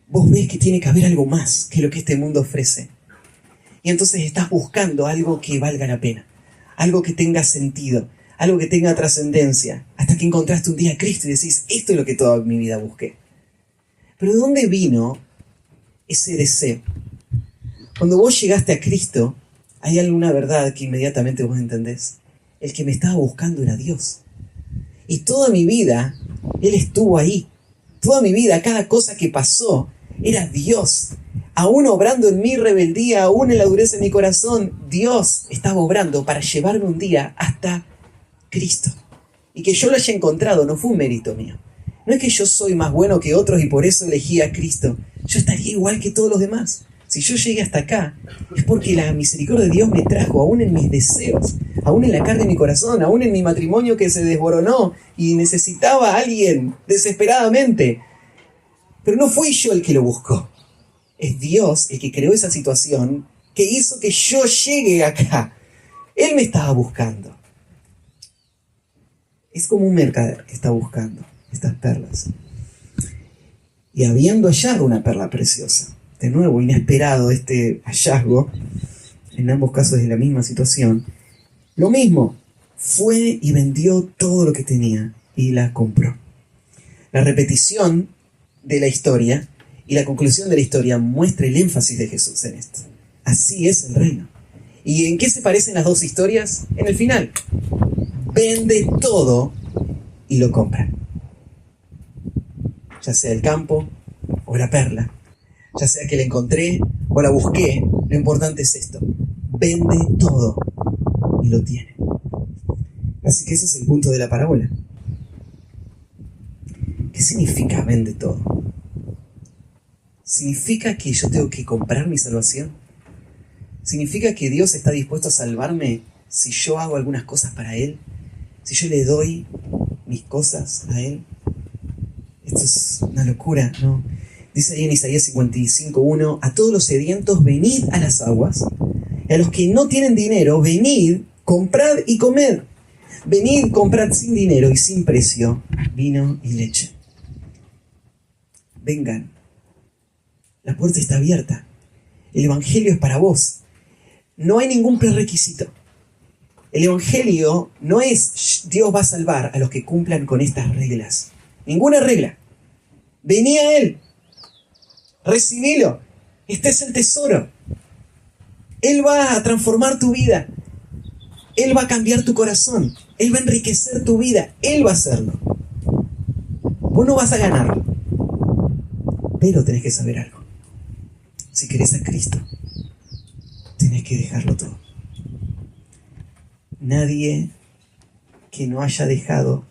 vos ves que tiene que haber algo más que lo que este mundo ofrece. Y entonces estás buscando algo que valga la pena, algo que tenga sentido, algo que tenga trascendencia, hasta que encontraste un día a Cristo y decís, esto es lo que toda mi vida busqué. Pero ¿de dónde vino ese deseo? Cuando vos llegaste a Cristo, hay alguna verdad que inmediatamente vos entendés. El que me estaba buscando era Dios. Y toda mi vida, Él estuvo ahí. Toda mi vida, cada cosa que pasó, era Dios. Aún obrando en mi rebeldía, aún en la dureza de mi corazón, Dios estaba obrando para llevarme un día hasta Cristo. Y que yo lo haya encontrado no fue un mérito mío. No es que yo soy más bueno que otros y por eso elegí a Cristo. Yo estaría igual que todos los demás. Si yo llegué hasta acá, es porque la misericordia de Dios me trajo, aún en mis deseos, aún en la carne de mi corazón, aún en mi matrimonio que se desboronó y necesitaba a alguien desesperadamente. Pero no fui yo el que lo buscó. Es Dios el que creó esa situación que hizo que yo llegue acá. Él me estaba buscando. Es como un mercader que está buscando estas perlas. Y habiendo hallado una perla preciosa, de nuevo, inesperado este hallazgo, en ambos casos es la misma situación, lo mismo, fue y vendió todo lo que tenía y la compró. La repetición de la historia y la conclusión de la historia muestra el énfasis de Jesús en esto. Así es el reino. ¿Y en qué se parecen las dos historias? En el final. Vende todo y lo compra. Ya sea el campo o la perla, ya sea que la encontré o la busqué, lo importante es esto: vende todo y lo tiene. Así que ese es el punto de la parábola. ¿Qué significa vende todo? ¿Significa que yo tengo que comprar mi salvación? ¿Significa que Dios está dispuesto a salvarme si yo hago algunas cosas para Él? Si yo le doy mis cosas a Él. Esto es una locura, ¿no? Dice ahí en Isaías 55:1: a todos los sedientos venid a las aguas, y a los que no tienen dinero, venid, comprad y comed. Venid, comprad sin dinero y sin precio vino y leche. Vengan, la puerta está abierta. El Evangelio es para vos. No hay ningún prerequisito. El Evangelio no es Dios va a salvar a los que cumplan con estas reglas. Ninguna regla. Vení a Él. Recibilo. Este es el tesoro. Él va a transformar tu vida. Él va a cambiar tu corazón. Él va a enriquecer tu vida. Él va a hacerlo. Vos no vas a ganarlo. Pero tenés que saber algo. Si querés a Cristo, tenés que dejarlo todo. Nadie que no haya dejado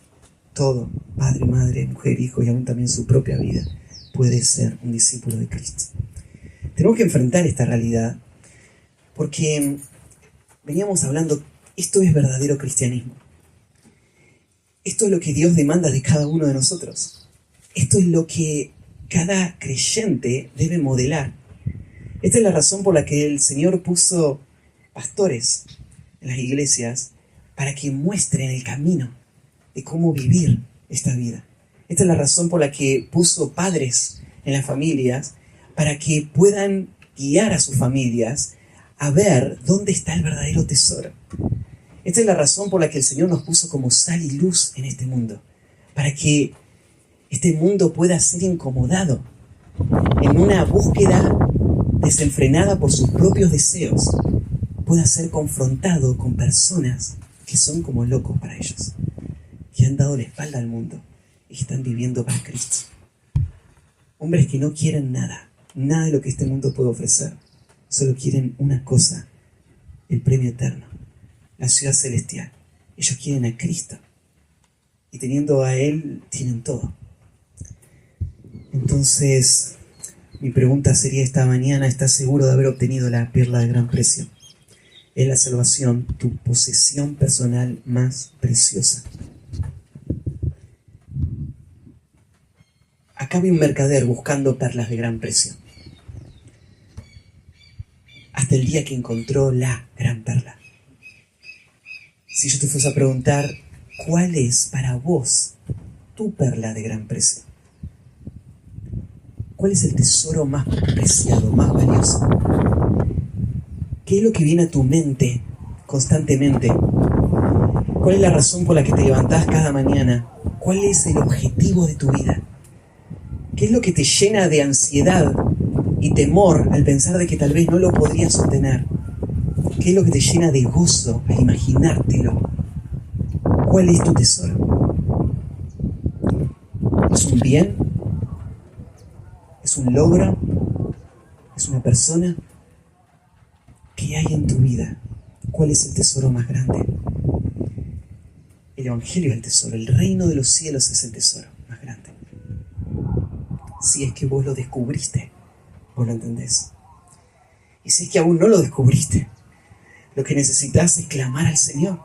todo, padre, madre, mujer, hijo y aún también su propia vida, puede ser un discípulo de Cristo. Tenemos que enfrentar esta realidad porque veníamos hablando, esto es verdadero cristianismo. Esto es lo que Dios demanda de cada uno de nosotros. Esto es lo que cada creyente debe modelar. Esta es la razón por la que el Señor puso pastores en las iglesias para que muestren el camino de cómo vivir esta vida. Esta es la razón por la que puso padres en las familias para que puedan guiar a sus familias a ver dónde está el verdadero tesoro. Esta es la razón por la que el Señor nos puso como sal y luz en este mundo, para que este mundo pueda ser incomodado en una búsqueda desenfrenada por sus propios deseos, pueda ser confrontado con personas que son como locos para ellos, que han dado la espalda al mundo y que están viviendo para Cristo. Hombres que no quieren nada de lo que este mundo puede ofrecer, solo quieren una cosa: el premio eterno, la ciudad celestial. Ellos quieren a Cristo y teniendo a Él tienen todo. Entonces, mi pregunta sería esta mañana: ¿estás seguro de haber obtenido la perla de gran precio? Es la salvación tu posesión personal más preciosa. Acá vi un mercader buscando perlas de gran precio, hasta el día que encontró la gran perla. Si yo te fuese a preguntar, ¿cuál es para vos tu perla de gran precio? ¿Cuál es el tesoro más preciado, más valioso? ¿Qué es lo que viene a tu mente constantemente? ¿Cuál es la razón por la que te levantás cada mañana? ¿Cuál es el objetivo de tu vida? ¿Qué es lo que te llena de ansiedad y temor al pensar de que tal vez no lo podrías obtener? ¿Qué es lo que te llena de gozo al imaginártelo? ¿Cuál es tu tesoro? ¿Es un bien? ¿Es un logro? ¿Es una persona? ¿Qué hay en tu vida? ¿Cuál es el tesoro más grande? El Evangelio es el tesoro. El reino de los cielos es el tesoro más grande. Si es que vos lo descubriste, vos lo entendés. Y si es que aún no lo descubriste, Lo que necesitas es clamar al Señor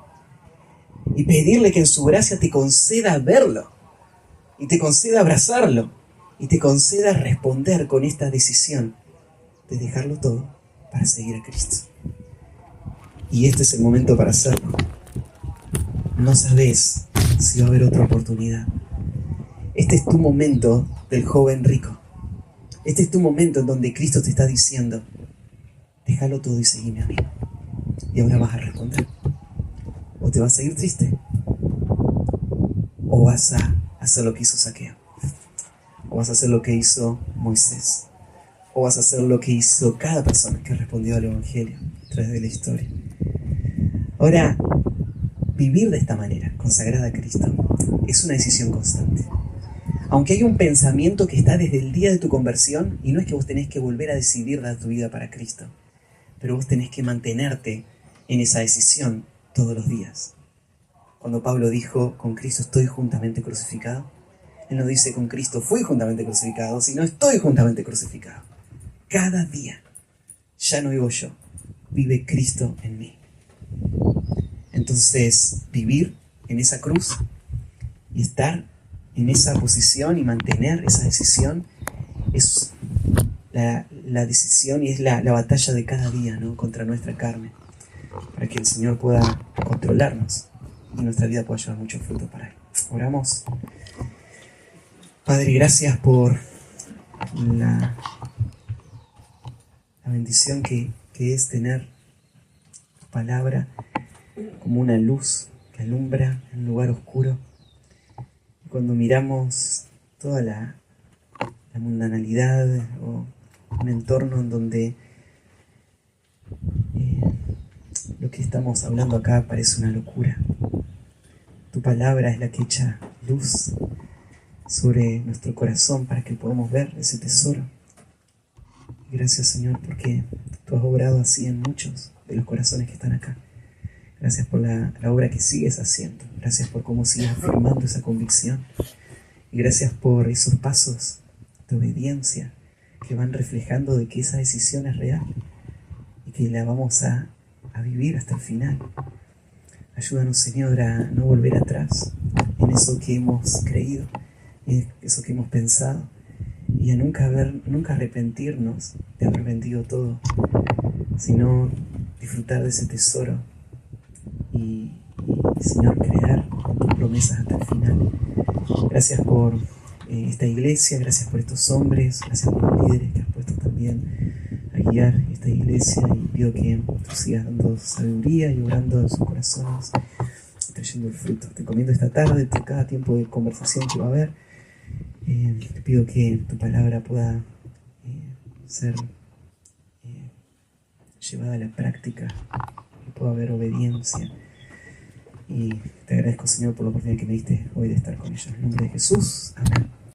y pedirle que en su gracia te conceda verlo y te conceda abrazarlo y te conceda responder con esta decisión de dejarlo todo para seguir a Cristo. Y este es el momento para hacerlo. No sabes si va a haber otra oportunidad. Este es tu momento del joven rico. Este es tu momento en donde Cristo te está diciendo: déjalo todo y seguime a mí. Y ahora vas a responder. O te vas a ir triste, o vas a hacer lo que hizo Zaqueo, o vas a hacer lo que hizo Moisés, o vas a hacer lo que hizo cada persona que respondió al Evangelio a través de la historia. Ahora, vivir de esta manera, consagrada a Cristo, es una decisión constante. Aunque hay un pensamiento que está desde el día de tu conversión, y no es que vos tenés que volver a decidir dar tu vida para Cristo, pero vos tenés que mantenerte en esa decisión todos los días. Cuando Pablo dijo: con Cristo estoy juntamente crucificado, él no dice: con Cristo fui juntamente crucificado, sino estoy juntamente crucificado. Cada día, ya no vivo yo, vive Cristo en mí. Entonces, vivir en esa cruz y estar en esa posición y mantener esa decisión es la decisión y es la batalla de cada día, ¿no?, contra nuestra carne, para que el Señor pueda controlarnos y nuestra vida pueda llevar mucho fruto para Él. Oramos. Padre, gracias por la bendición que es tener tu palabra como una luz que alumbra en un lugar oscuro. Y cuando miramos toda la mundanalidad o un entorno en donde lo que estamos hablando acá parece una locura, tu palabra es la que echa luz sobre nuestro corazón para que podamos ver ese tesoro. Gracias, Señor, porque tú has obrado así en muchos de los corazones que están acá. Gracias por la obra que sigues haciendo. Gracias por cómo sigues afirmando esa convicción. Y gracias por esos pasos de obediencia que van reflejando de que esa decisión es real y que la vamos a vivir hasta el final. Ayúdanos, Señor, a no volver atrás en eso que hemos creído, en eso que hemos pensado, y a nunca arrepentirnos de haber vendido todo, sino disfrutar de ese tesoro y Señor, crear tus promesas hasta el final. Gracias por esta iglesia, gracias por estos hombres, gracias por los líderes que has puesto también a guiar esta iglesia, y pido que tú sigas dando sabiduría y obrando en sus corazones, trayendo el fruto. Te encomiendo esta tarde, cada tiempo de conversación que va a haber. Te pido que tu palabra pueda ser llevada a la práctica, que pueda haber obediencia. Y te agradezco, Señor, por la oportunidad que me diste hoy de estar con ellos. En el nombre de Jesús. Amén.